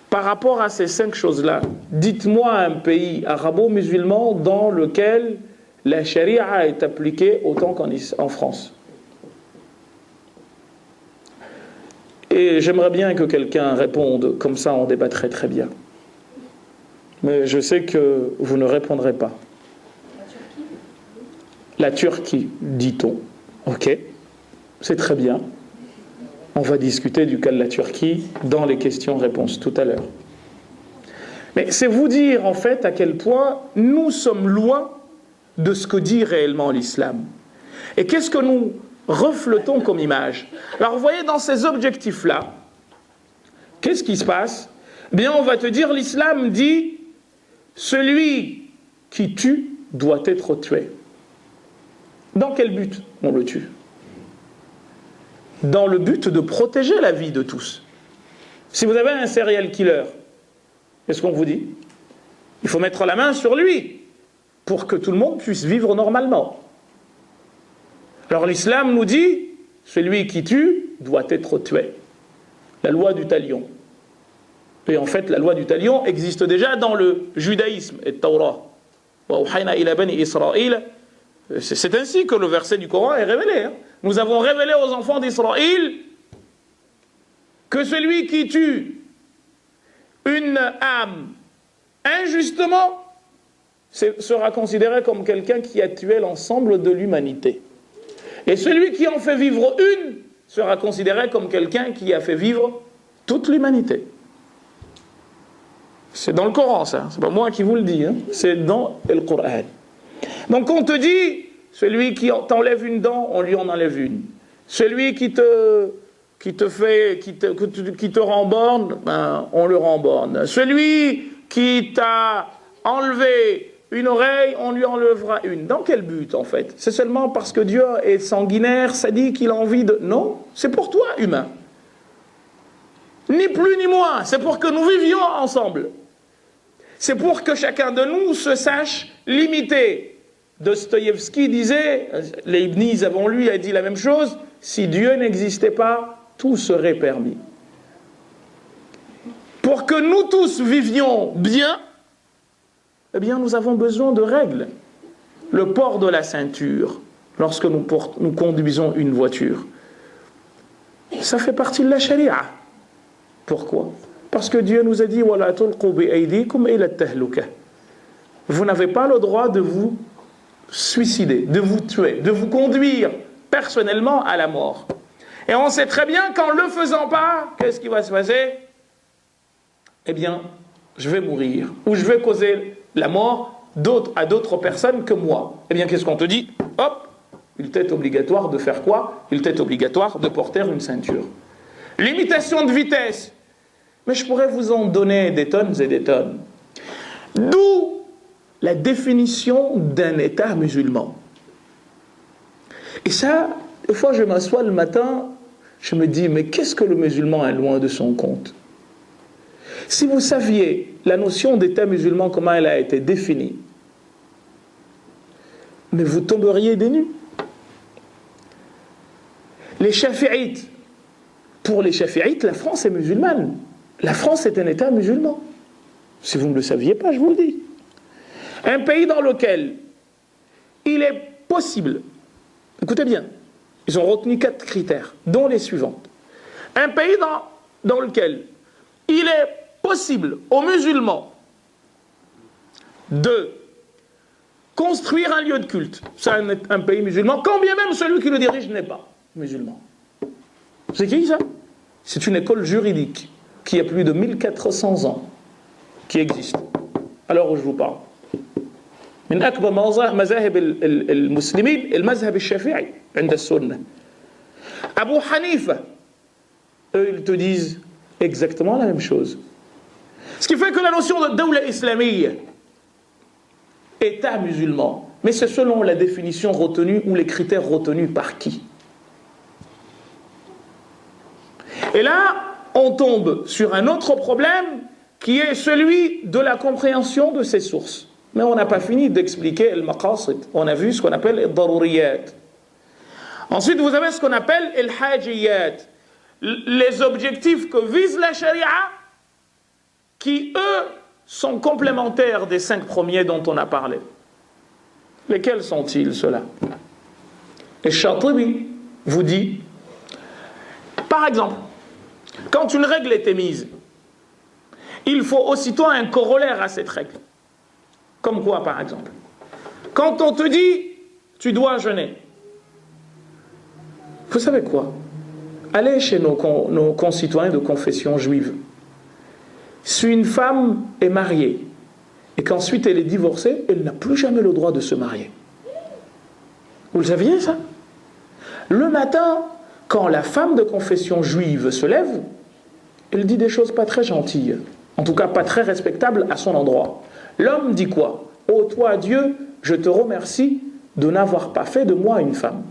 par rapport à ces 5 choses-là, dites-moi un pays arabo-musulman dans lequel la charia est appliquée autant qu'en France. Et j'aimerais bien que quelqu'un réponde, comme ça on débattrait très bien. Mais je sais que vous ne répondrez pas. La Turquie, dit-on. Ok, c'est très bien. On va discuter du cas de la Turquie dans les questions-réponses tout à l'heure. Mais c'est vous dire en fait à quel point nous sommes loin de ce que dit réellement l'islam. Et qu'est-ce que nous reflétons comme image? Alors vous voyez, dans ces objectifs-là, qu'est-ce qui se passe? Eh bien, on va te dire, l'islam dit, celui qui tue doit être tué. Dans quel but on le tue? Dans le but de protéger la vie de tous. Si vous avez un serial killer, qu'est-ce qu'on vous dit? Il faut mettre la main sur lui pour que tout le monde puisse vivre normalement. Alors l'islam nous dit, celui qui tue doit être tué. La loi du talion. Et en fait, la loi du talion existe déjà dans le judaïsme et Torah. C'est ainsi que le verset du Coran est révélé. Nous avons révélé aux enfants d'Israël que celui qui tue une âme injustement sera considéré comme quelqu'un qui a tué l'ensemble de l'humanité. Et celui qui en fait vivre une sera considéré comme quelqu'un qui a fait vivre toute l'humanité. C'est dans le Coran, ça. C'est pas moi qui vous le dis. C'est dans le Coran. Donc on te dit, celui qui t'enlève une dent, on lui en enlève une. Celui qui te remborne, ben, on le remborne. Celui qui t'a enlevé une oreille, on lui enlèvera une. Dans quel but, en fait? C'est seulement parce que Dieu est sanguinaire, ça dit qu'il a envie de... Non, c'est pour toi, humain. Ni plus ni moins, c'est pour que nous vivions ensemble. C'est pour que chacun de nous se sache limité. Dostoïevski disait, Leibniz avant lui a dit la même chose, si Dieu n'existait pas, tout serait permis. Pour que nous tous vivions bien, eh bien nous avons besoin de règles. Le port de la ceinture, lorsque nous conduisons une voiture, ça fait partie de la charia. Pourquoi? Parce que Dieu nous a dit vous n'avez pas le droit de vous suicider, de vous tuer, de vous conduire personnellement à la mort. Et on sait très bien qu'en ne le faisant pas, qu'est-ce qui va se passer? Eh bien, je vais mourir, ou je vais causer la mort à d'autres personnes que moi. Eh bien, qu'est-ce qu'on te dit? Hop, il t'est obligatoire de faire quoi? Il t'est obligatoire de porter une ceinture. Limitation de vitesse. Mais je pourrais vous en donner des tonnes et des tonnes. D'où la définition d'un État musulman. Et ça, des fois je m'assois le matin, je me dis, mais qu'est-ce que le musulman a loin de son compte? Si vous saviez la notion d'État musulman, comment elle a été définie, mais vous tomberiez des nues. Les chafi'ites, pour les chafi'ites, la France est musulmane. La France est un État musulman. Si vous ne le saviez pas, je vous le dis. Un pays dans lequel il est possible, écoutez bien, ils ont retenu 4 critères, dont les suivantes. Un pays dans lequel il est possible aux musulmans de construire un lieu de culte. C'est un pays musulman, quand bien même celui qui le dirige n'est pas musulman. C'est qui ça? C'est une école juridique qui a plus de 1400 ans, qui existe, à l'heure où je vous parle. من أكبر مذاهب المسلمين المذهب الشافعي عند السنة. Abu Hanifa, eux ils te disent exactement la même chose. Ce qui fait que la notion de dawla islamiyya, État musulman, mais c'est selon la définition retenue ou les critères retenus par qui? Et là, on tombe sur un autre problème qui est celui de la compréhension de ces sources. Mais on n'a pas fini d'expliquer le maqasid. On a vu ce qu'on appelle le daruriyat. Ensuite, vous avez ce qu'on appelle le hajiyat. Les objectifs que vise la charia, qui, eux, sont complémentaires des 5 premiers dont on a parlé. Lesquels sont-ils, ceux-là? Et Shatibi vous dit, par exemple, quand une règle est émise, il faut aussitôt un corollaire à cette règle. Comme quoi, par exemple? Quand on te dit, tu dois jeûner. Vous savez quoi? Allez chez nos concitoyens de confession juive. Si une femme est mariée et qu'ensuite elle est divorcée, elle n'a plus jamais le droit de se marier. Vous le saviez ça? Le matin, quand la femme de confession juive se lève, elle dit des choses pas très gentilles, en tout cas pas très respectables à son endroit. L'homme dit quoi? Ô toi Dieu, je te remercie de n'avoir pas fait de moi une femme.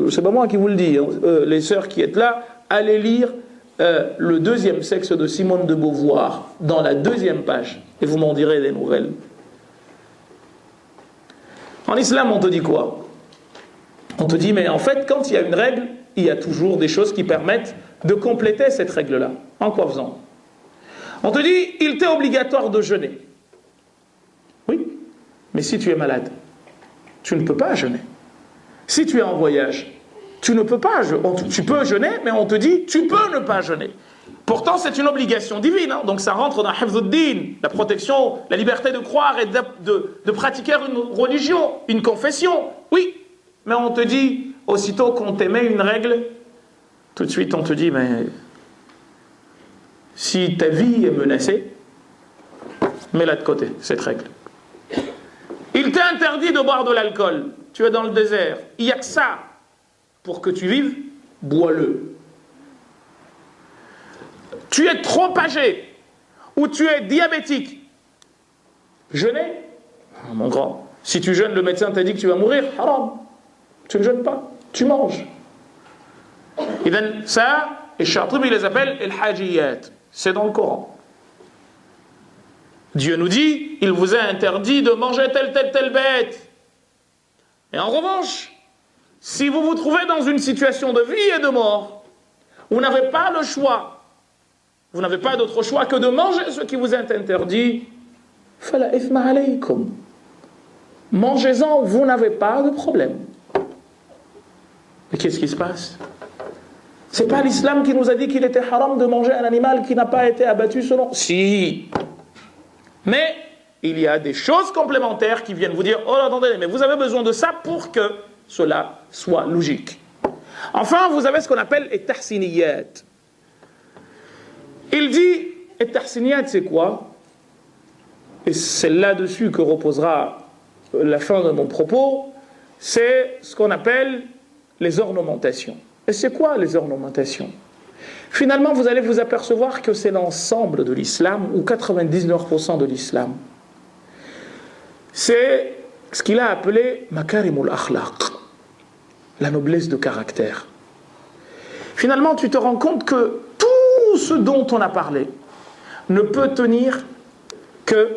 C'est pas moi qui vous le dis, hein. Les sœurs qui êtes là, allez lire le deuxième sexe de Simone de Beauvoir, dans la 2e page, et vous m'en direz des nouvelles. En islam, on te dit quoi? On te dit, mais en fait, quand il y a une règle, il y a toujours des choses qui permettent de compléter cette règle-là. En quoi faisant? On te dit, il t'est obligatoire de jeûner. Oui, mais si tu es malade, tu ne peux pas jeûner. Si tu es en voyage, tu ne peux pas jeûner. Tu peux jeûner, mais on te dit, tu peux ne pas jeûner. Pourtant, c'est une obligation divine. Hein. Donc ça rentre dans Hifzuddin, la protection, la liberté de croire et de pratiquer une religion, une confession. Oui, mais on te dit, aussitôt qu'on t'émet une règle, tout de suite on te dit, mais si ta vie est menacée, mets-la de côté, cette règle. Il t'est interdit de boire de l'alcool. Tu es dans le désert. Il n'y a que ça pour que tu vives, bois-le. Tu es trop âgé ou tu es diabétique. Jeûner? Oh, mon grand, si tu jeûnes, le médecin t'a dit que tu vas mourir. Haram. Tu ne jeûnes pas, tu manges. Et bien ça, les Chatibi les appellent el-hajiyat. C'est dans le Coran. Dieu nous dit, il vous a interdit de manger telle bête. Et en revanche, si vous vous trouvez dans une situation de vie et de mort, vous n'avez pas le choix, vous n'avez pas d'autre choix que de manger ce qui vous est interdit, fala ithma alaykum. Mangez-en, vous n'avez pas de problème. Mais qu'est-ce qui se passe? C'est pas l'islam qui nous a dit qu'il était haram de manger un animal qui n'a pas été abattu selon... Si. Mais il y a des choses complémentaires qui viennent vous dire, oh attendez, mais vous avez besoin de ça pour que cela soit logique. Enfin, vous avez ce qu'on appelle les tahsiniyat. Il dit, les tahsiniyat, c'est quoi? Et c'est là-dessus que reposera la fin de mon propos. C'est ce qu'on appelle les ornementations. Et c'est quoi les ornementations? Finalement, vous allez vous apercevoir que c'est l'ensemble de l'islam, ou 99% de l'islam. C'est ce qu'il a appelé makarimul akhlaq, la noblesse de caractère. Finalement, tu te rends compte que tout ce dont on a parlé ne peut tenir que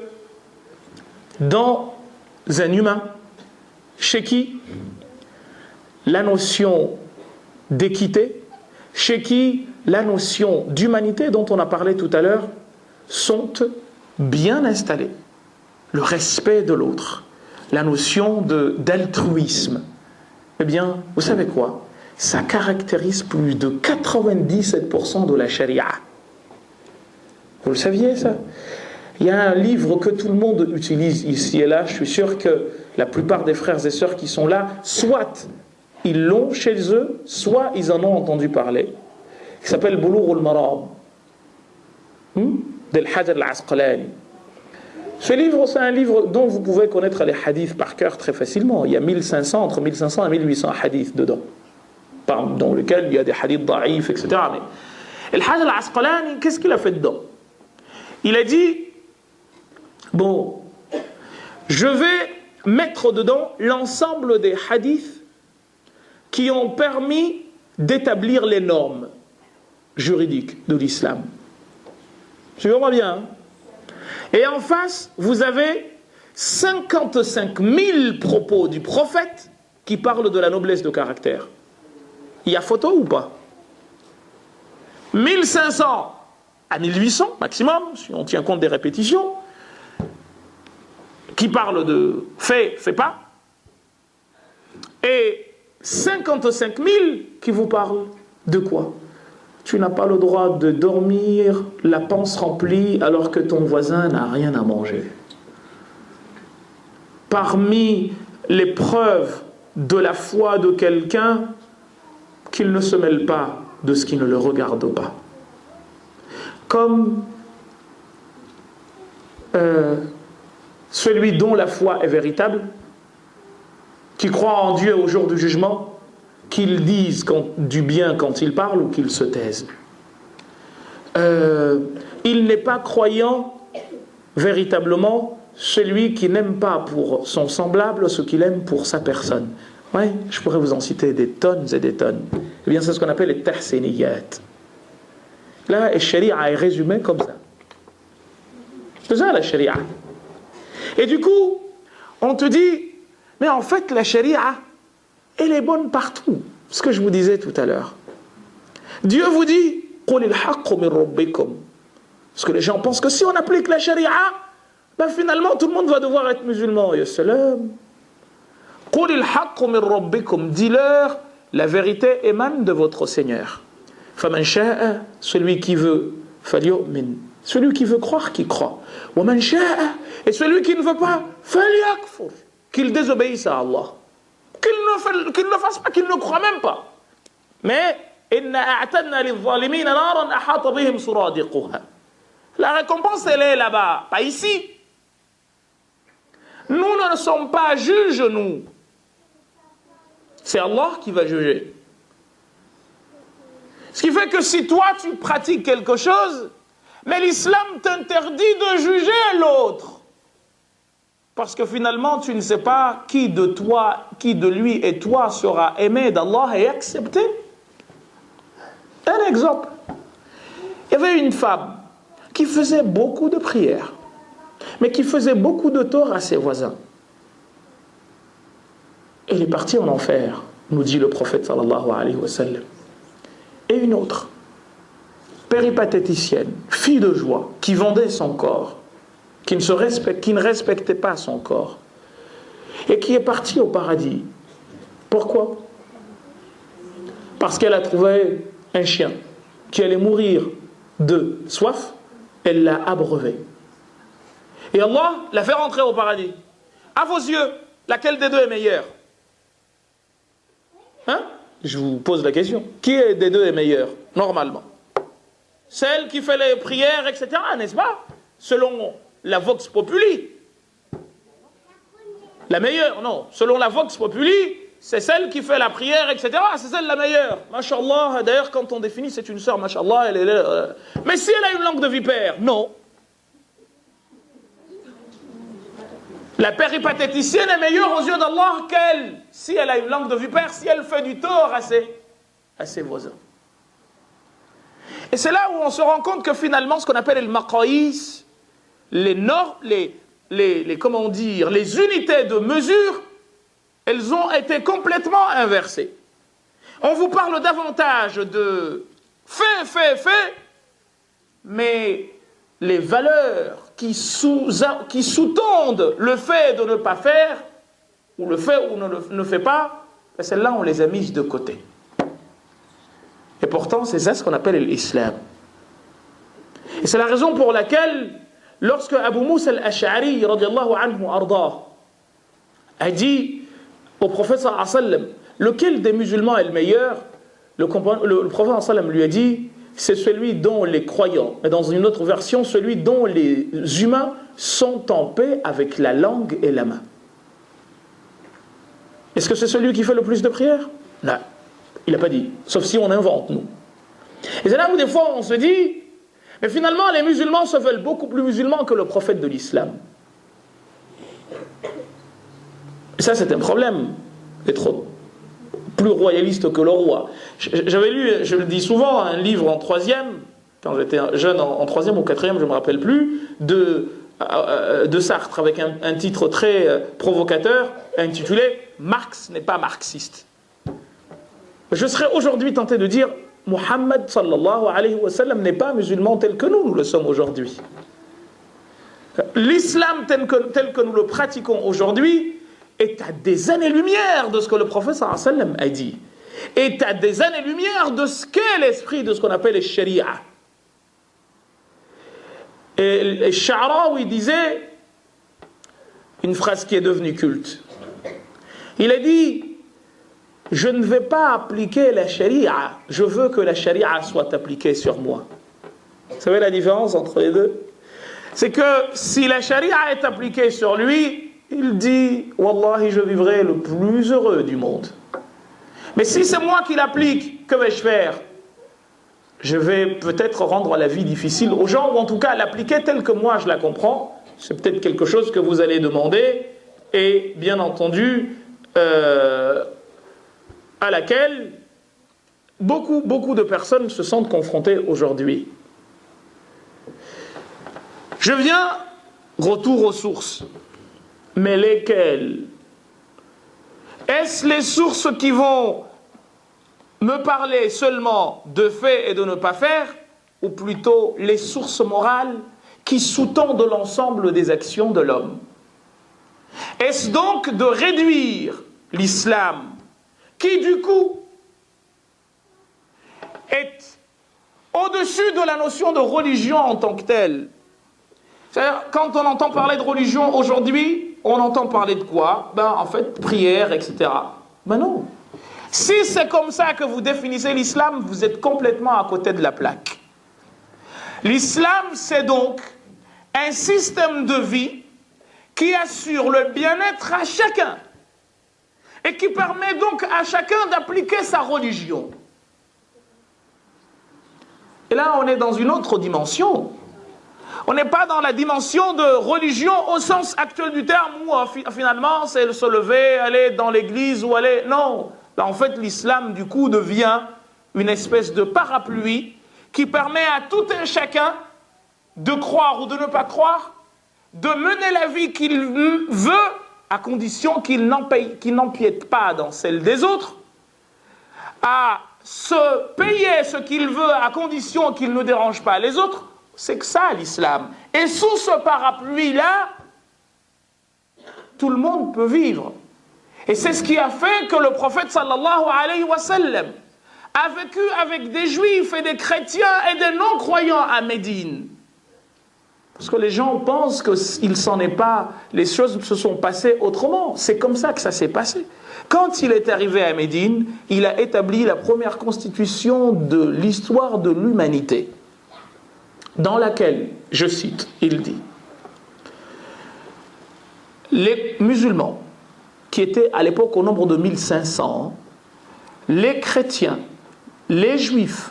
dans un humain chez qui la notion d'équité, chez qui la notion d'humanité dont on a parlé tout à l'heure sont bien installées. Le respect de l'autre, la notion d'altruisme. Eh bien, vous savez quoi? Ça caractérise plus de 97% de la charia. Vous le saviez ça? Il y a un livre que tout le monde utilise ici et là. Je suis sûr que la plupart des frères et sœurs qui sont là, soit ils l'ont chez eux, soit ils en ont entendu parler. Il s'appelle Boulough al-Maram d'Al Hajar al-Asqalani. Ce livre, c'est un livre dont vous pouvez connaître les hadiths par cœur très facilement. Il y a 1500, entre 1500 et 1800 hadiths dedans, dans lesquels il y a des hadiths daïfs, etc. Mais Al Hajar al-Asqalani, qu'est-ce qu'il a fait dedans? Il a dit, bon, je vais mettre dedans l'ensemble des hadiths qui ont permis d'établir les normes juridiques de l'islam. Suivez-moi bien. Hein? Et en face, vous avez 55 000 propos du prophète qui parlent de la noblesse de caractère. Il y a photo ou pas? 1500 à 1800 maximum, si on tient compte des répétitions, qui parlent de fait, fait pas, et 55 000 qui vous parlent de quoi? Tu n'as pas le droit de dormir la panse remplie alors que ton voisin n'a rien à manger. parmi les preuves de la foi de quelqu'un qu'il ne se mêle pas de ce qui ne le regarde pas. Comme celui dont la foi est véritable, qui croit en Dieu au jour du jugement, qu'il dise du bien quand il parle ou qu'il se taise. Il n'est pas croyant véritablement celui qui n'aime pas pour son semblable ce qu'il aime pour sa personne. Oui, je pourrais vous en citer des tonnes et des tonnes. Eh bien, c'est ce qu'on appelle les tahsiniyat. Là, la sharia est résumée comme ça. C'est ça la sharia. Et du coup, on te dit, mais en fait, la sharia, elle est bonne partout. Ce que je vous disais tout à l'heure. Dieu vous dit, qul al-haqqu min rabbikum. Parce que les gens pensent que si on applique la sharia, ben finalement tout le monde va devoir être musulman. Ya salam. Qul al-haqqu min rabbikum. Dis-leur, la vérité émane de votre Seigneur. Faman sha'a, celui qui veut, falyu'min. Celui qui veut croire, qui croit. Wa man sha'a, et celui qui ne veut pas, falyakfur. Qu'il désobéisse à Allah. Qu'il ne fasse pas, qu'il ne croit même pas. Mais la récompense, elle est là-bas, pas ici. Nous ne sommes pas juges, nous. C'est Allah qui va juger. Ce qui fait que si toi, tu pratiques quelque chose, mais l'islam t'interdit de juger l'autre. Parce que finalement, tu ne sais pas qui de toi, qui de lui et toi sera aimé d'Allah et accepté. Un exemple. Il y avait une femme qui faisait beaucoup de prières, mais qui faisait beaucoup de tort à ses voisins. Elle est partie en enfer, nous dit le prophète sallallahu alayhi wa sallam. Et une autre, péripatéticienne, fille de joie, qui vendait son corps, qui ne respectait pas son corps, et qui est partie au paradis. Pourquoi? Parce qu'elle a trouvé un chien qui allait mourir de soif, elle l'a abreuvé. Et Allah l'a fait rentrer au paradis. À vos yeux, laquelle des deux est meilleure? Hein? Je vous pose la question. Qui des deux est meilleure, normalement? Celle qui fait les prières, etc., n'est-ce pas? Selon la vox populi. La meilleure, non. Selon la vox populi, c'est celle qui fait la prière, etc. C'est celle la meilleure. Masha'Allah, d'ailleurs, quand on définit, c'est une sœur, Masha'Allah, elle est... Mais si elle a une langue de vipère, non. La péripatéticienne est meilleure aux yeux d'Allah qu'elle. Si elle a une langue de vipère, si elle fait du tort à ses voisins. Et c'est là où on se rend compte que finalement, ce qu'on appelle le maqaïs, les normes, comment dire, les unités de mesure, elles ont été complètement inversées. On vous parle davantage de fait, mais les valeurs qui sous-tendent le fait de ne pas faire, ou le fait ou ne fait pas, celles-là, on les a mises de côté. Et pourtant, c'est ça ce qu'on appelle l'islam. Et c'est la raison pour laquelle, lorsque Abu Moussa al-Ash'ari, radiallahu anhu ardah, a dit au prophète sallallahu alayhi wa sallam, lequel des musulmans est le meilleur, le prophète sallallahu alayhi wa sallam lui a dit, c'est celui dont les croyants, et dans une autre version, celui dont les humains sont en paix avec la langue et la main. Est-ce que c'est celui qui fait le plus de prières? Non, il n'a pas dit, sauf si on invente, nous. Et c'est là où des fois on se dit, mais finalement les musulmans se veulent beaucoup plus musulmans que le prophète de l'islam. Et ça c'est un problème d'être plus royaliste que le roi. J'avais lu, je le dis souvent, un livre en troisième, quand j'étais jeune, en troisième ou quatrième, je ne me rappelle plus, de Sartre, avec un titre très provocateur, intitulé « Marx n'est pas marxiste ». Je serais aujourd'hui tenté de dire « Muhammad sallallahu alayhi wa sallam n'est pas musulman tel que nous le sommes aujourd'hui ». L'islam tel que nous le pratiquons aujourd'hui est à des années-lumière de ce que le prophète sallallahu alayhi wa sallam a dit. Est à des années-lumière de ce qu'est l'esprit de ce qu'on appelle le sharia. Et Sha'rawi disait, une phrase qui est devenue culte. Il a dit, je ne vais pas appliquer la charia, je veux que la charia soit appliquée sur moi. Vous savez la différence entre les deux? C'est que si la charia est appliquée sur lui, il dit, Wallahi, je vivrai le plus heureux du monde. Mais si c'est moi qui l'applique, que vais-je faire? Je vais peut-être rendre la vie difficile aux gens, ou en tout cas l'appliquer telle que moi je la comprends. C'est peut-être quelque chose que vous allez demander, et bien entendu, à laquelle beaucoup de personnes se sentent confrontées aujourd'hui. Je viens, retour aux sources. Mais lesquelles? Est-ce les sources qui vont me parler seulement de faits et de ne pas faire, ou plutôt les sources morales qui sous-tendent l'ensemble des actions de l'homme? Est-ce donc de réduire l'islam, qui du coup est au-dessus de la notion de religion en tant que telle? C'est-à-dire, quand on entend parler de religion aujourd'hui, on entend parler de quoi? En fait, prière, etc. Non. Si c'est comme ça que vous définissez l'islam, vous êtes complètement à côté de la plaque. L'islam, c'est donc un système de vie qui assure le bien-être à chacun et qui permet donc à chacun d'appliquer sa religion. Et là, on est dans une autre dimension. On n'est pas dans la dimension de religion au sens actuel du terme où finalement c'est se lever, aller dans l'église ou aller... Non, en fait l'islam du coup devient une espèce de parapluie qui permet à tout un chacun de croire ou de ne pas croire, de mener la vie qu'il veut à condition qu'il n'empiète pas dans celle des autres, à se payer ce qu'il veut à condition qu'il ne dérange pas les autres. C'est que ça l'islam. Et sous ce parapluie-là, tout le monde peut vivre. Et c'est ce qui a fait que le prophète sallallahu alayhi wa sallam a vécu avec des juifs et des chrétiens et des non-croyants à Médine. Parce que les gens pensent qu'il s'en est pas, les choses se sont passées autrement. C'est comme ça que ça s'est passé. Quand il est arrivé à Médine, il a établi la première constitution de l'histoire de l'humanité, dans laquelle, je cite, il dit, les musulmans, qui étaient à l'époque au nombre de 1500, les chrétiens, les juifs,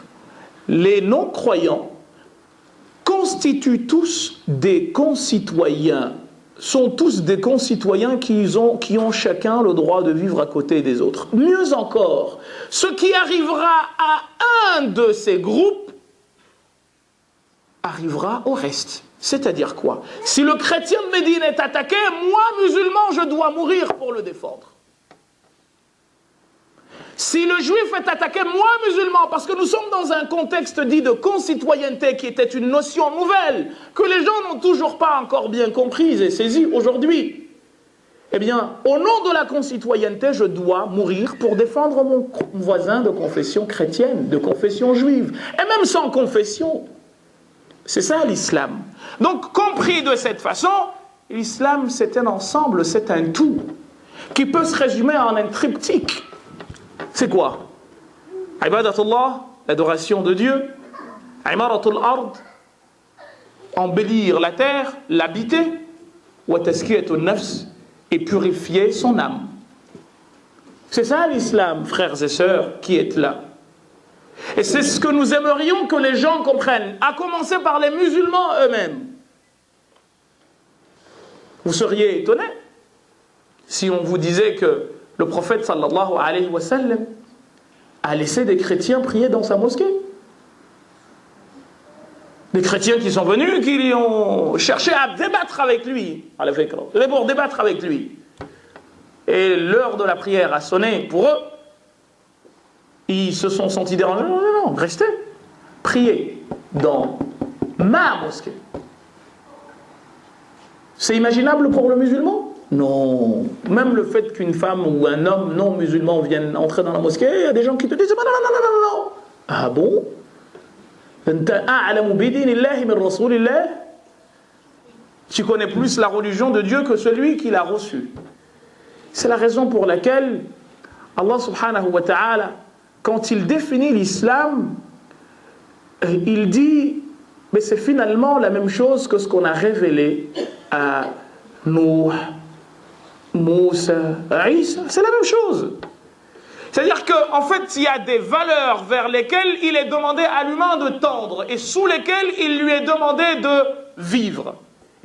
les non-croyants, constituent tous des concitoyens, sont tous des concitoyens qui ont chacun le droit de vivre à côté des autres. Mieux encore, ce qui arrivera à un de ces groupes arrivera au reste. C'est-à-dire quoi? Si le chrétien de Médine est attaqué, moi, musulman, je dois mourir pour le défendre. Si le juif est attaqué, moi, musulman, parce que nous sommes dans un contexte dit de concitoyenneté qui était une notion nouvelle, que les gens n'ont toujours pas encore bien comprise et saisie aujourd'hui, eh bien, au nom de la concitoyenneté, je dois mourir pour défendre mon voisin de confession chrétienne, de confession juive, et même sans confession. C'est ça l'islam. Donc, compris de cette façon, l'islam c'est un ensemble, c'est un tout, qui peut se résumer en un triptyque. C'est quoi? Ibadatullah, l'adoration de Dieu. Imaratul ard, embellir la terre, l'habiter. Wa taskiyatun nafs, et purifier son âme. C'est ça l'islam, frères et sœurs, qui est là. Et c'est ce que nous aimerions que les gens comprennent, à commencer par les musulmans eux-mêmes. Vous seriez étonnés si on vous disait que le prophète sallallahu alayhi wa sallam a laissé des chrétiens prier dans sa mosquée. Des chrétiens qui sont venus, qui ont cherché à débattre avec lui. C'était pour débattre avec lui. Et l'heure de la prière a sonné pour eux. Ils se sont sentis dérangés. Non, restez. Priez dans ma mosquée. C'est imaginable pour le musulman? Non. Même le fait qu'une femme ou un homme non musulman vienne entrer dans la mosquée, il y a des gens qui te disent non. Ah bon? Tu connais plus la religion de Dieu que celui qui l'a reçue. C'est la raison pour laquelle Allah subhanahu wa ta'ala, quand il définit l'islam, il dit, mais c'est finalement la même chose que ce qu'on a révélé à Nuh, Moussa, Isa. C'est la même chose. C'est-à-dire qu'en fait, il y a des valeurs vers lesquelles il est demandé à l'humain de tendre et sous lesquelles il lui est demandé de vivre.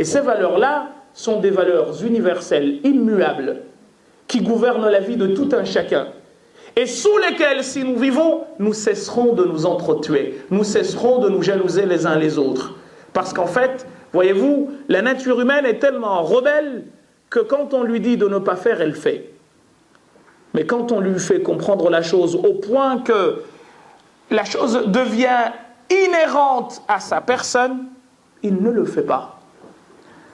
Et ces valeurs-là sont des valeurs universelles, immuables, qui gouvernent la vie de tout un chacun. Et sous lesquelles, si nous vivons, nous cesserons de nous entretuer, nous cesserons de nous jalouser les uns les autres. Parce qu'en fait, voyez-vous, la nature humaine est tellement rebelle que quand on lui dit de ne pas faire, elle fait. Mais quand on lui fait comprendre la chose au point que la chose devient inhérente à sa personne, il ne le fait pas.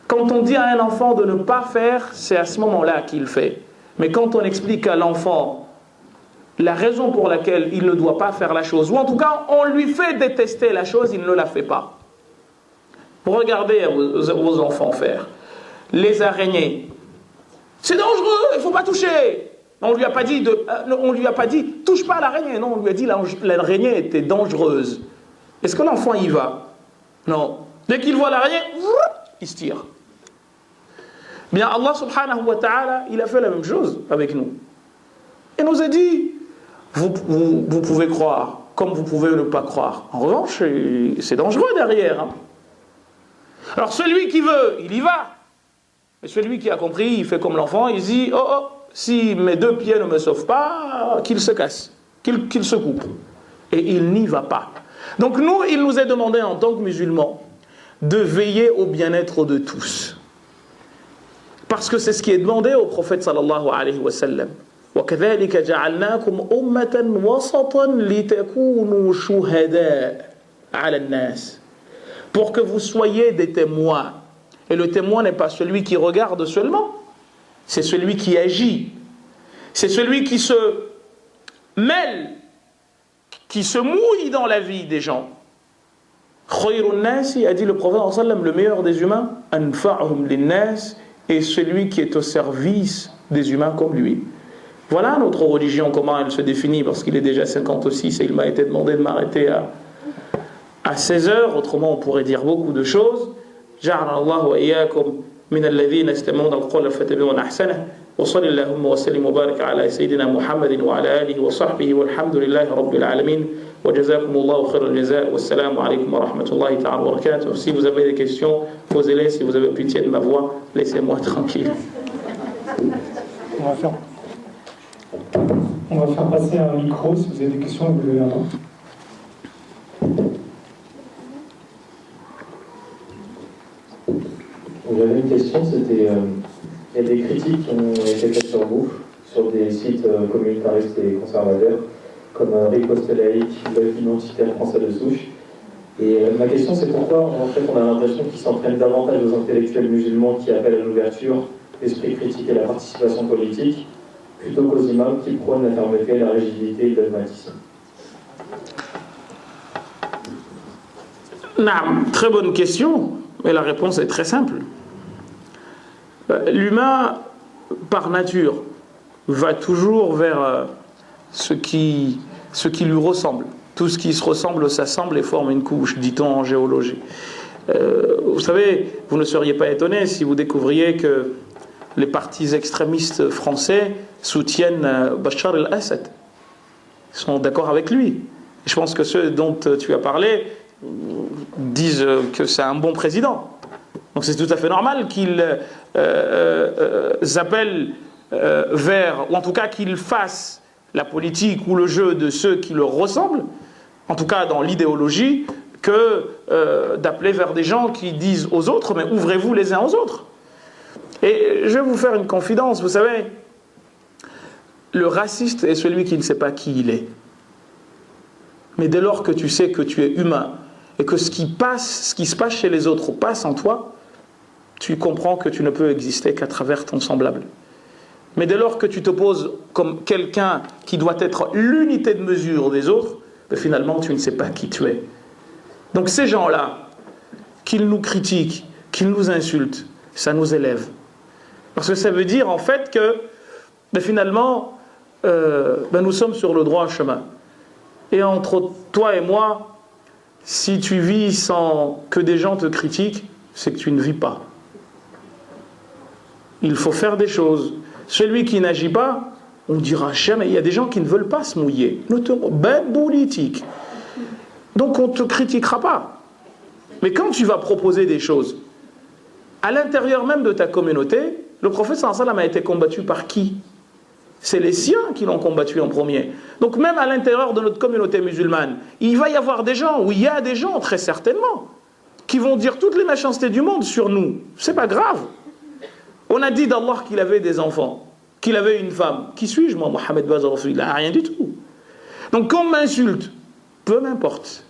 Quand on dit à un enfant de ne pas faire, c'est à ce moment-là qu'il fait. Mais quand on explique à l'enfant la raison pour laquelle il ne doit pas faire la chose, ou en tout cas on lui fait détester la chose, il ne la fait pas. Regardez vos enfants faire. Les araignées, c'est dangereux, il ne faut pas toucher. On ne lui a pas dit, touche pas à l'araignée. Non, on lui a dit l'araignée était dangereuse. Est-ce que l'enfant y va? Non. Dès qu'il voit l'araignée, il se tire. Bien, Allah subhanahu wa ta'ala, il a fait la même chose avec nous. Il nous a dit, vous pouvez croire, comme vous pouvez ne pas croire. En revanche, c'est dangereux derrière. Hein. Alors celui qui veut, il y va. Et celui qui a compris, il fait comme l'enfant, il dit, oh, si mes deux pieds ne me sauvent pas, qu'il se casse, qu'il se coupe. Et il n'y va pas. Donc nous, il nous est demandé en tant que musulmans de veiller au bien-être de tous. Parce que c'est ce qui est demandé au prophète sallallahu alayhi wa sallam. وَكَذَلِكَ جَعَلْنَاكُمْ أُمَّةً وَسَطًا لِتَكُونُوا شُهَدَاءَ عَلَى النَّاسِ. Pour que vous soyez des témoins. Et le témoin n'est pas celui qui regarde seulement, c'est celui qui agit. C'est celui qui se mêle, qui se mouille dans la vie des gens. Khayrun nasi, a dit le prophète sallallahu alayhi wa sallam, le meilleur des humains, anfa'hum linnas, est celui qui est au service des humains comme lui. Voilà notre religion, comment elle se définit, parce qu'il est déjà 56 et il m'a été demandé de m'arrêter à 16 heures, autrement on pourrait dire beaucoup de choses. جعلنا الله وإياكم من الذين يستمعون القول فيتبعون أحسنه وصلى اللهم وسلم وبارك على سيدنا محمد وعلى آله وصحبه والحمد لله رب العالمين وجزاكم الله خير الجزاء والسلام عليكم ورحمة الله تعالى وبركاته. Si vous avez des questions, posez-les. Si vous avez pitié de ma voix, laissez-moi tranquille. On va faire passer un micro. Si vous avez des questions, vous levez la main. J'avais une question, c'était il y a des critiques qui ont été faites sur vous, sur des sites communautaristes et conservateurs, comme Riposte laïque, l'œuvre identitaire français de souche. Et ma question c'est pourquoi en fait on a l'impression qu'ils s'entraînent davantage aux intellectuels musulmans qui appellent à l'ouverture, l'esprit critique et la participation politique, plutôt qu'aux imams qui prônent la fermeté, la rigidité et le dogmatisme. Très bonne question, mais la réponse est très simple. L'humain, par nature, va toujours vers ce qui lui ressemble. Tout ce qui se ressemble s'assemble et forme une couche, dit-on en géologie. Vous savez, vous ne seriez pas étonné si vous découvriez que les partis extrémistes français soutiennent Bachar el-Assad. Ils sont d'accord avec lui. Je pense que ceux dont tu as parlé disent que c'est un bon président. Donc c'est tout à fait normal qu'ils appellent vers, ou en tout cas qu'ils fassent la politique ou le jeu de ceux qui leur ressemblent, en tout cas dans l'idéologie, que d'appeler vers des gens qui disent aux autres, mais ouvrez-vous les uns aux autres. Et je vais vous faire une confidence, vous savez, le raciste est celui qui ne sait pas qui il est. Mais dès lors que tu sais que tu es humain, et que ce qui se passe chez les autres passe en toi, tu comprends que tu ne peux exister qu'à travers ton semblable. Mais dès lors que tu te poses comme quelqu'un qui doit être l'unité de mesure des autres, ben finalement tu ne sais pas qui tu es. Donc ces gens-là, qu'ils nous critiquent, qu'ils nous insultent, ça nous élève. Parce que ça veut dire en fait que finalement, nous sommes sur le droit chemin. Et entre toi et moi, si tu vis sans que des gens te critiquent, c'est que tu ne vis pas. Il faut faire des choses. Celui qui n'agit pas, on dira jamais. Il y a des gens qui ne veulent pas se mouiller. Ben politique. Donc on ne te critiquera pas. Mais quand tu vas proposer des choses, à l'intérieur même de ta communauté, le prophète sallallahu alayhi wa sallam a été combattu par qui? C'est les siens qui l'ont combattu en premier. Donc même à l'intérieur de notre communauté musulmane, il va y avoir des gens, ou il y a des gens très certainement, qui vont dire toutes les méchancetés du monde sur nous. C'est pas grave. On a dit d'Allah qu'il avait des enfants, qu'il avait une femme. Qui suis-je moi, Mohamed Bazar Rasulillah? Rien du tout. Donc quand on m'insulte, peu m'importe.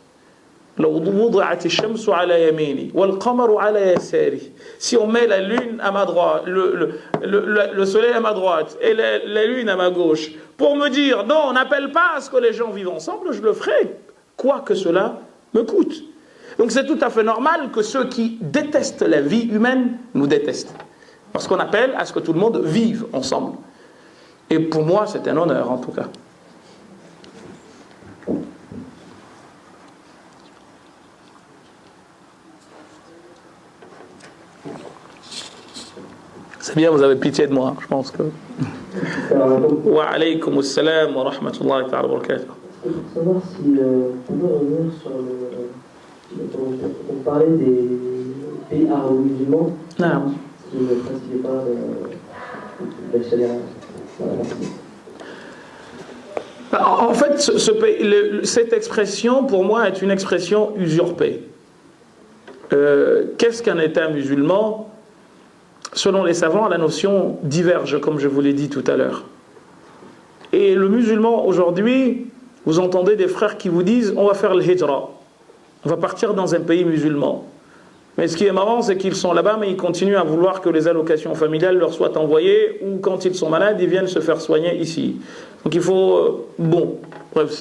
Si on met la lune à ma droite, le soleil à ma droite et la lune à ma gauche, pour me dire non, on n'appelle pas à ce que les gens vivent ensemble, je le ferai, quoi que cela me coûte. Donc c'est tout à fait normal que ceux qui détestent la vie humaine nous détestent. Parce qu'on appelle à ce que tout le monde vive ensemble. Et pour moi, c'est un honneur en tout cas. C'est bien, vous avez pitié de moi, je pense que. Wa alaykum assalam wa rahmatullahi wa barakatuh. Pour savoir si on peut revenir sur on parlait des pays arabo-musulmans qui ne pratiquaient pas la charia. En fait, cette expression, pour moi, est une expression usurpée. Qu'est-ce qu'un État musulman? Selon les savants, la notion diverge, comme je vous l'ai dit tout à l'heure. Et le musulman, aujourd'hui, vous entendez des frères qui vous disent « on va faire le hijra ». On va partir dans un pays musulman. Mais ce qui est marrant, c'est qu'ils sont là-bas, mais ils continuent à vouloir que les allocations familiales leur soient envoyées, ou quand ils sont malades, ils viennent se faire soigner ici. Donc il faut... bon, bref,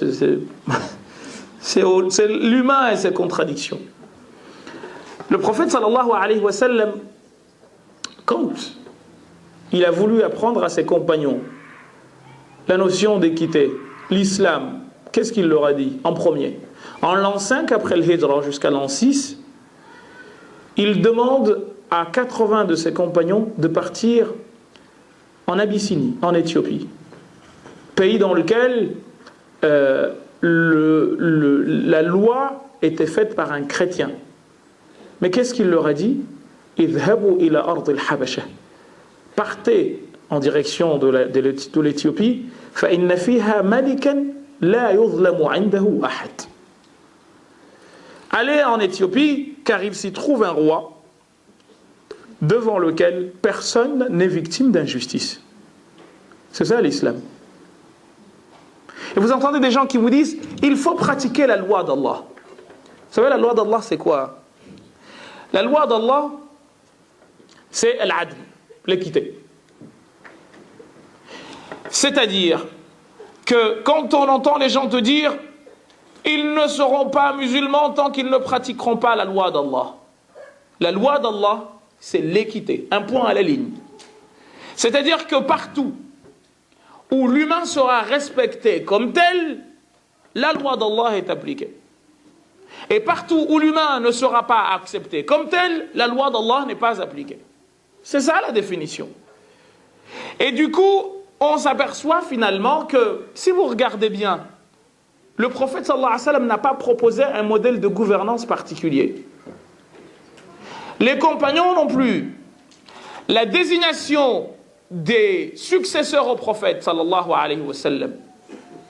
c'est l'humain et ses contradictions. Le prophète sallallahu alayhi wa sallam, quand il a voulu apprendre à ses compagnons la notion d'équité, l'islam, qu'est-ce qu'il leur a dit en premier? En l'an 5 après le Hijra jusqu'à l'an 6, il demande à 80 de ses compagnons de partir en Abyssinie, en Éthiopie, pays dans lequel la loi était faite par un chrétien. Mais qu'est-ce qu'il leur a dit? Idhabu ila ard al-Habasha. Partez en direction de l'Éthiopie. Fa inna fiha malikan la yuzlamu indahu ahad. Allez en Éthiopie, car il s'y trouve un roi devant lequel personne n'est victime d'injustice. C'est ça l'islam. Et vous entendez des gens qui vous disent il faut pratiquer la loi d'Allah. Vous savez, la loi d'Allah, c'est quoi? La loi d'Allah, c'est l'adl, l'équité. C'est-à-dire que quand on entend les gens te dire ils ne seront pas musulmans tant qu'ils ne pratiqueront pas la loi d'Allah. La loi d'Allah, c'est l'équité, un point à la ligne. C'est-à-dire que partout où l'humain sera respecté comme tel, la loi d'Allah est appliquée. Et partout où l'humain ne sera pas accepté comme tel, la loi d'Allah n'est pas appliquée. C'est ça la définition. Et du coup, on s'aperçoit finalement que, si vous regardez bien, le prophète sallallahu alayhi wa sallam n'a pas proposé un modèle de gouvernance particulier. Les compagnons non plus. La désignation des successeurs au prophète sallallahu alayhi wa sallam,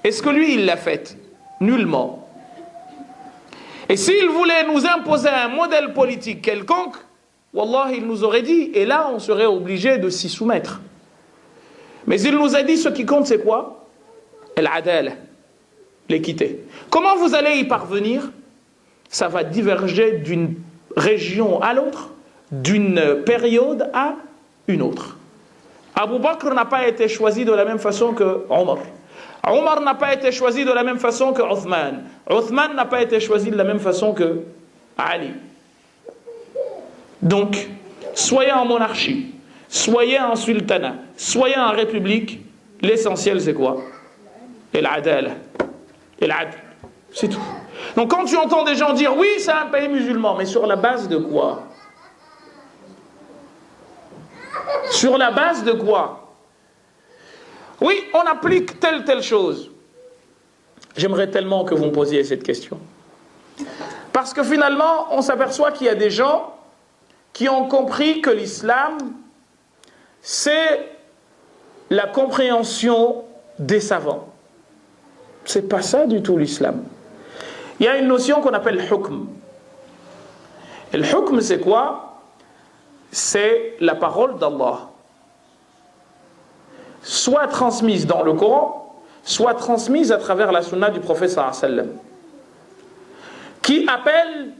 est-ce que lui il l'a faite? Nullement. Et s'il voulait nous imposer un modèle politique quelconque, wallah, il nous aurait dit, et là on serait obligé de s'y soumettre. Mais il nous a dit ce qui compte c'est quoi? Al-adala, l'équité. Comment vous allez y parvenir? Ça va diverger d'une région à l'autre, d'une période à une autre. Abu Bakr n'a pas été choisi de la même façon que Omar. Omar n'a pas été choisi de la même façon que Othman. Othman n'a pas été choisi de la même façon que Ali. Donc, soyez en monarchie, soyez en sultanat, soyez en république, l'essentiel c'est quoi? El-adala, el-adl, c'est tout. Donc quand tu entends des gens dire oui c'est un pays musulman, mais sur la base de quoi? Sur la base de quoi? Oui, on applique telle chose. J'aimerais tellement que vous me posiez cette question. Parce que finalement, on s'aperçoit qu'il y a des gens qui ont compris que l'islam, c'est la compréhension des savants. C'est pas ça du tout l'islam. Il y a une notion qu'on appelle hukm. Et le hukm, c'est quoi? C'est la parole d'Allah. Soit transmise dans le Coran, soit transmise à travers la sunna du prophète sallallahu alayhi wa sallam, qui appelle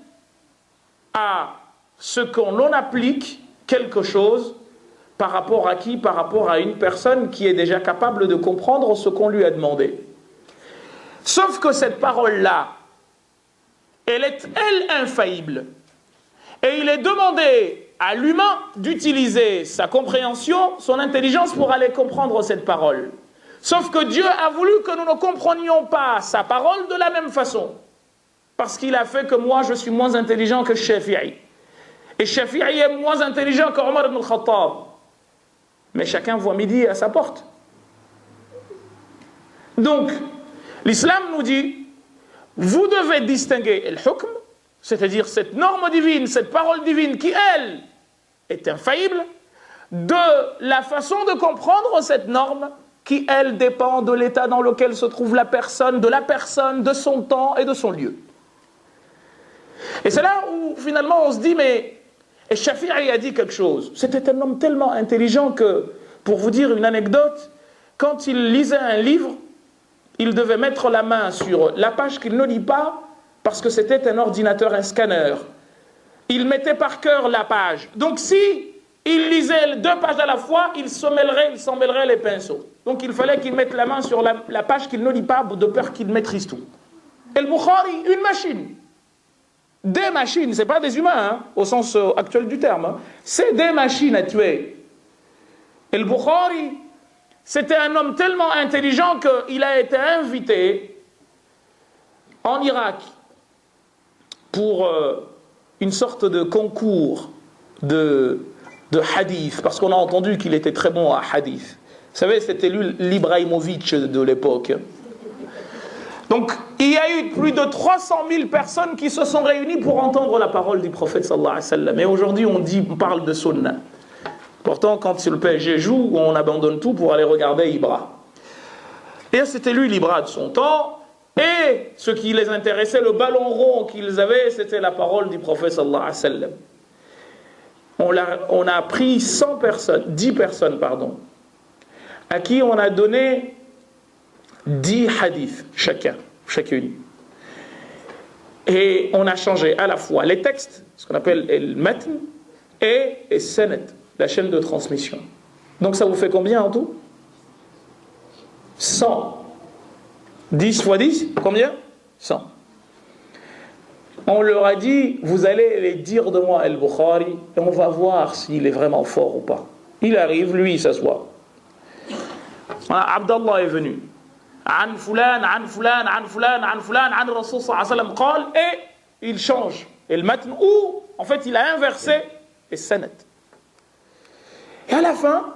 à ce qu'on en applique quelque chose par rapport à qui? Par rapport à une personne qui est déjà capable de comprendre ce qu'on lui a demandé. Sauf que cette parole-là, elle est, infaillible. Et il est demandé à l'humain d'utiliser sa compréhension, son intelligence pour aller comprendre cette parole. Sauf que Dieu a voulu que nous ne comprenions pas sa parole de la même façon. Parce qu'il a fait que moi, je suis moins intelligent que Shafi'i. Et Shafi'i est moins intelligent que Omar ibn al-Khattab. Mais chacun voit midi à sa porte. Donc, l'islam nous dit, vous devez distinguer le hukm, c'est-à-dire cette norme divine, cette parole divine qui, elle, est infaillible, de la façon de comprendre cette norme qui, elle, dépend de l'état dans lequel se trouve la personne, de son temps et de son lieu. Et c'est là où, finalement, on se dit, mais... Et Shafi'i a dit quelque chose. C'était un homme tellement intelligent que, pour vous dire une anecdote, quand il lisait un livre, il devait mettre la main sur la page qu'il ne lit pas, parce que c'était un ordinateur, un scanner. Il mettait par cœur la page. Donc si il lisait 2 pages à la fois, il s'en mêlerait les pinceaux. Donc il fallait qu'il mette la main sur la page qu'il ne lit pas, de peur qu'il maîtrise tout. Et le Bukhari, une machine. Des machines, ce n'est pas des humains, hein, au sens actuel du terme. Hein. C'est des machines à tuer. Et le Bukhari, c'était un homme tellement intelligent qu'il a été invité en Irak pour une sorte de concours de hadith, parce qu'on a entendu qu'il était très bon à hadith. Vous savez, c'était lui l'Ibrahimovic de l'époque. Donc, il y a eu plus de 300 000 personnes qui se sont réunies pour entendre la parole du prophète sallallahu alayhi wa sallam. Et aujourd'hui, on parle de sunna. Pourtant, quand le PSG joue, on abandonne tout pour aller regarder Ibra. Et c'était lui l'Ibra de son temps. Et ce qui les intéressait, le ballon rond qu'ils avaient, c'était la parole du prophète sallallahu alayhi wa sallam. On a pris 10 personnes, à qui on a donné 10 hadiths chacune. Et on a changé à la fois les textes, ce qu'on appelle le matn, et le sanad, la chaîne de transmission. Donc ça vous fait combien en tout? 100. 10 fois 10, combien? 100. On leur a dit, vous allez les dire de moi Al-Bukhari, et on va voir s'il est vraiment fort ou pas. Il arrive, lui, il s'assoit. Abdallah est venu. An fulan, an fulan, an fulan, an fulan, an Rasul sallallahu alayhi wa sallam qal, et il change. Et le matn, ou, en fait, il a inversé, et sanad. Et à la fin,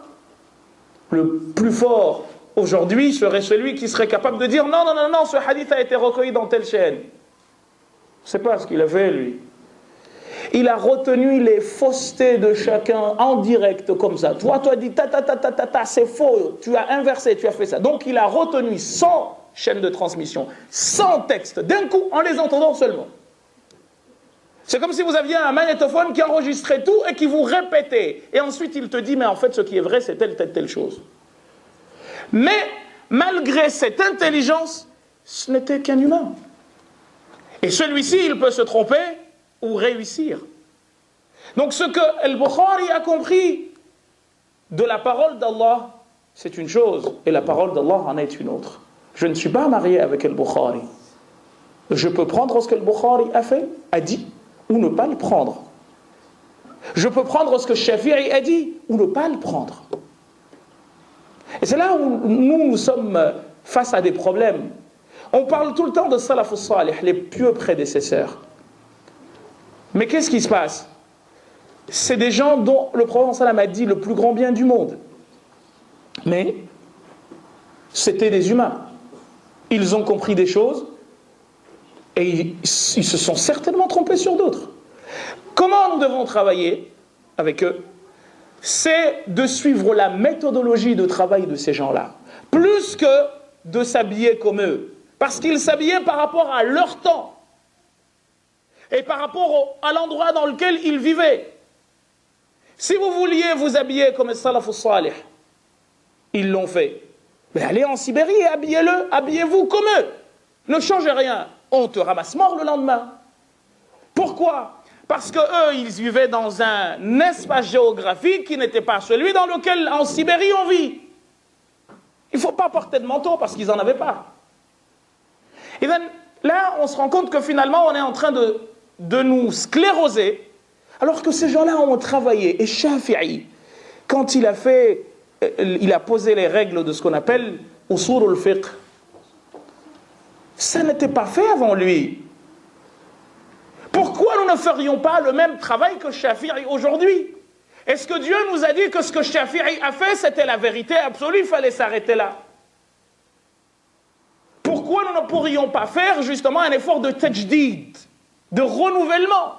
le plus fort aujourd'hui serait celui qui serait capable de dire non, ce hadith a été recueilli dans telle chaîne. C'est pas ce qu'il a fait, lui. Il a retenu les faussetés de chacun en direct, comme ça. Toi, tu as dit c'est faux, tu as inversé, tu as fait ça. Donc, il a retenu 100 chaînes de transmission, 100 textes, d'un coup, en les entendant seulement. C'est comme si vous aviez un magnétophone qui enregistrait tout et qui vous répétait. Et ensuite, il te dit, mais en fait, ce qui est vrai, c'est telle chose. Mais, malgré cette intelligence, ce n'était qu'un humain. Et celui-ci, il peut se tromper ou réussir. Donc ce que Al-Bukhari a compris de la parole d'Allah, c'est une chose, et la parole d'Allah en est une autre. Je ne suis pas marié avec Al-Bukhari. Je peux prendre ce que Al-Bukhari a fait, a dit, ou ne pas le prendre. Je peux prendre ce que Shafi'i a dit ou ne pas le prendre. Et c'est là où nous sommes face à des problèmes. On parle tout le temps de Salaf al-Salih, les pieux prédécesseurs. Mais qu'est-ce qui se passe? C'est des gens dont le prophète sallam a dit le plus grand bien du monde. Mais c'était des humains. Ils ont compris des choses et ils se sont certainement trompés sur d'autres. Comment nous devons travailler avec eux? C'est de suivre la méthodologie de travail de ces gens-là, plus que de s'habiller comme eux, parce qu'ils s'habillaient par rapport à leur temps et par rapport à l'endroit dans lequel ils vivaient. Si vous vouliez vous habiller comme les Salaf al-Salih, ils l'ont fait. Mais allez en Sibérie et habillez-vous comme eux. Ne changez rien. On te ramasse mort le lendemain. Pourquoi? Parce qu'eux, ils vivaient dans un espace géographique qui n'était pas celui dans lequel, en Sibérie, on vit. Il ne faut pas porter de manteau parce qu'ils n'en avaient pas. Et bien, là, on se rend compte que finalement, on est en train de nous scléroser, alors que ces gens-là ont travaillé. Et Shafi'i, quand il a posé les règles de ce qu'on appelle usul al-fiqh, ça n'était pas fait avant lui. Pourquoi nous ne ferions pas le même travail que Shafi'i aujourd'hui? Est-ce que Dieu nous a dit que ce que Shafi'i a fait, c'était la vérité absolue, il fallait s'arrêter là? Pourquoi nous ne pourrions pas faire justement un effort de tajdid, de renouvellement?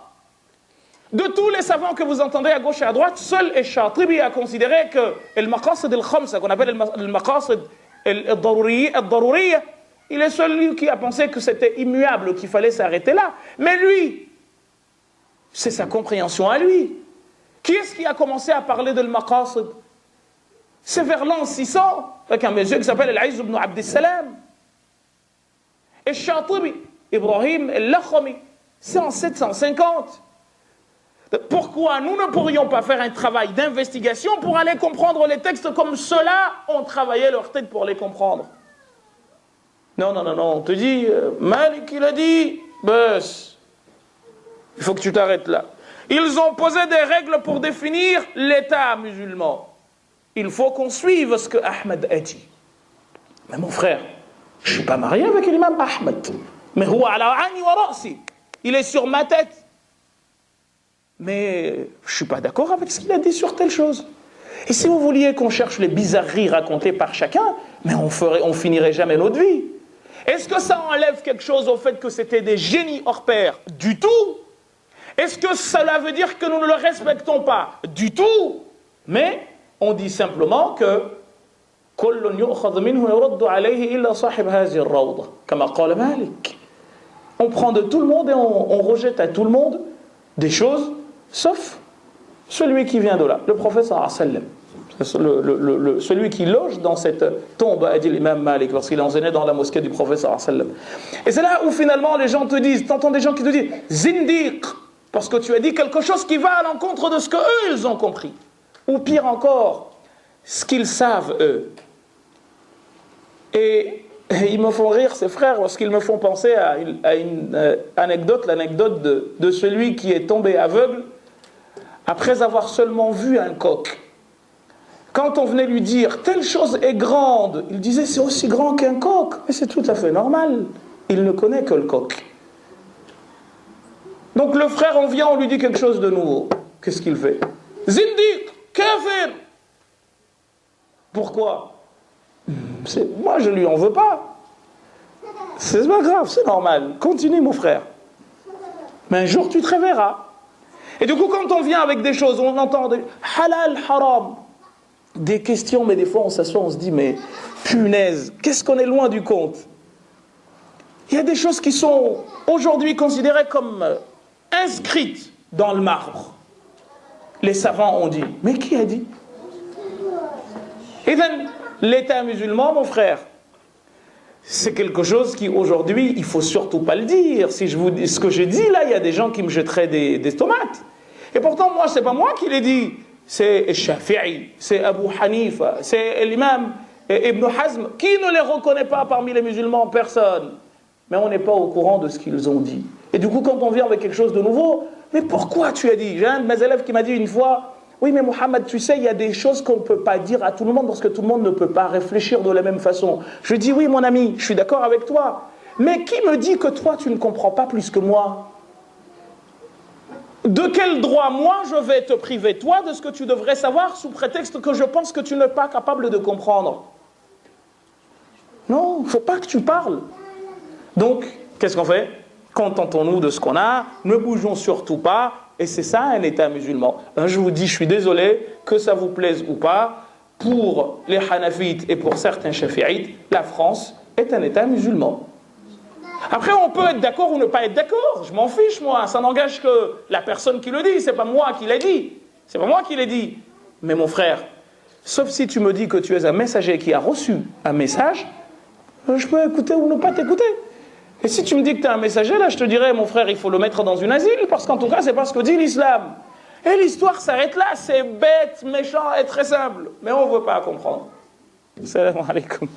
De tous les savants que vous entendez à gauche et à droite, seul Shatibi a considéré que le maqasid al-khamsa, qu'on appelle le maqasid al-daruriyya, il est celui qui a pensé que c'était immuable, qu'il fallait s'arrêter là. Mais lui, c'est sa compréhension à lui. Qui est-ce qui a commencé à parler de al-maqasid? C'est vers l'an 600, avec un monsieur qui s'appelle Al-Izz ibn Abd al-Salam. Et Shatibi, Ibrahim al-Lakhami, c'est en 750. Pourquoi nous ne pourrions pas faire un travail d'investigation pour aller comprendre les textes comme ceux-là ont travaillé leur tête pour les comprendre? Non, on te dit, Malik il a dit, bus, il faut que tu t'arrêtes là. Ils ont posé des règles pour définir l'État musulman. Il faut qu'on suive ce que Ahmed a dit. Mais mon frère, je ne suis pas marié avec l'imam Ahmed. Mais huwa ala ani wa ra'si. Il est sur ma tête. Mais je ne suis pas d'accord avec ce qu'il a dit sur telle chose. Et si vous vouliez qu'on cherche les bizarreries racontées par chacun, mais on finirait jamais notre vie. Est-ce que ça enlève quelque chose au fait que c'était des génies hors pair? Du tout. Est-ce que cela veut dire que nous ne le respectons pas? Du tout. Mais on dit simplement que on prend de tout le monde et on rejette à tout le monde des choses, sauf celui qui vient de là, le prophète sallallahu alayhi wa sallam. Celui qui loge dans cette tombe, a dit l'imam Malik, lorsqu'il est enseigné dans la mosquée du prophète sallallahu alayhi wa sallam. Et c'est là où finalement les gens te disent, t'entends des gens qui te disent Zindiq, parce que tu as dit quelque chose qui va à l'encontre de ce qu'eux ils ont compris. Ou pire encore, ce qu'ils savent eux. Et ils me font rire, ces frères, parce qu'ils me font penser à une anecdote, l'anecdote de celui qui est tombé aveugle après avoir seulement vu un coq. Quand on venait lui dire, telle chose est grande, il disait, c'est aussi grand qu'un coq. Mais c'est tout à fait normal. Il ne connaît que le coq. Donc le frère, on vient, on lui dit quelque chose de nouveau. Qu'est-ce qu'il fait? Zindiq, kafir. Pourquoi? Moi, je lui en veux pas. C'est pas grave, c'est normal. Continue, mon frère. Mais un jour, tu te réveilleras. Et du coup, quand on vient avec des choses, on entend des halal, haram, des questions, mais des fois, on s'assoit, on se dit, mais punaise, qu'est-ce qu'on est loin du compte? Il y a des choses qui sont aujourd'hui considérées comme inscrites dans le marbre. Les savants ont dit. Mais qui a dit? Et bien, l'État musulman, mon frère, c'est quelque chose qui, aujourd'hui, il ne faut surtout pas le dire. Si je vous dis ce que je dis, là, il y a des gens qui me jetteraient des tomates. Et pourtant, moi, ce n'est pas moi qui l'ai dit. C'est Shafi'i, c'est Abu Hanifa, c'est l'imam Ibn Hazm. Qui ne les reconnaît pas parmi les musulmans? Personne. Mais on n'est pas au courant de ce qu'ils ont dit. Et du coup, quand on vient avec quelque chose de nouveau, mais pourquoi tu as dit? J'ai un de mes élèves qui m'a dit une fois, oui mais Mohamed, tu sais, il y a des choses qu'on ne peut pas dire à tout le monde parce que tout le monde ne peut pas réfléchir de la même façon. Je dis, oui mon ami, je suis d'accord avec toi, mais qui me dit que toi tu ne comprends pas plus que moi? De quel droit, moi, je vais te priver, toi, de ce que tu devrais savoir sous prétexte que je pense que tu n'es pas capable de comprendre? Non, il ne faut pas que tu parles. Donc, qu'est-ce qu'on fait? Contentons-nous de ce qu'on a, ne bougeons surtout pas, et c'est ça un État musulman. Je vous dis, je suis désolé, que ça vous plaise ou pas, pour les Hanafites et pour certains Shafi'ites, la France est un État musulman. Après, on peut être d'accord ou ne pas être d'accord, je m'en fiche, moi, ça n'engage que la personne qui le dit, c'est pas moi qui l'ai dit, c'est pas moi qui l'ai dit. Mais mon frère, sauf si tu me dis que tu es un messager qui a reçu un message, je peux écouter ou ne pas t'écouter. Et si tu me dis que tu es un messager, là, je te dirais, mon frère, il faut le mettre dans une asile, parce qu'en tout cas, c'est pas ce que dit l'islam. Et l'histoire s'arrête là, c'est bête, méchant et très simple. Mais on ne veut pas comprendre. Salam alaikum.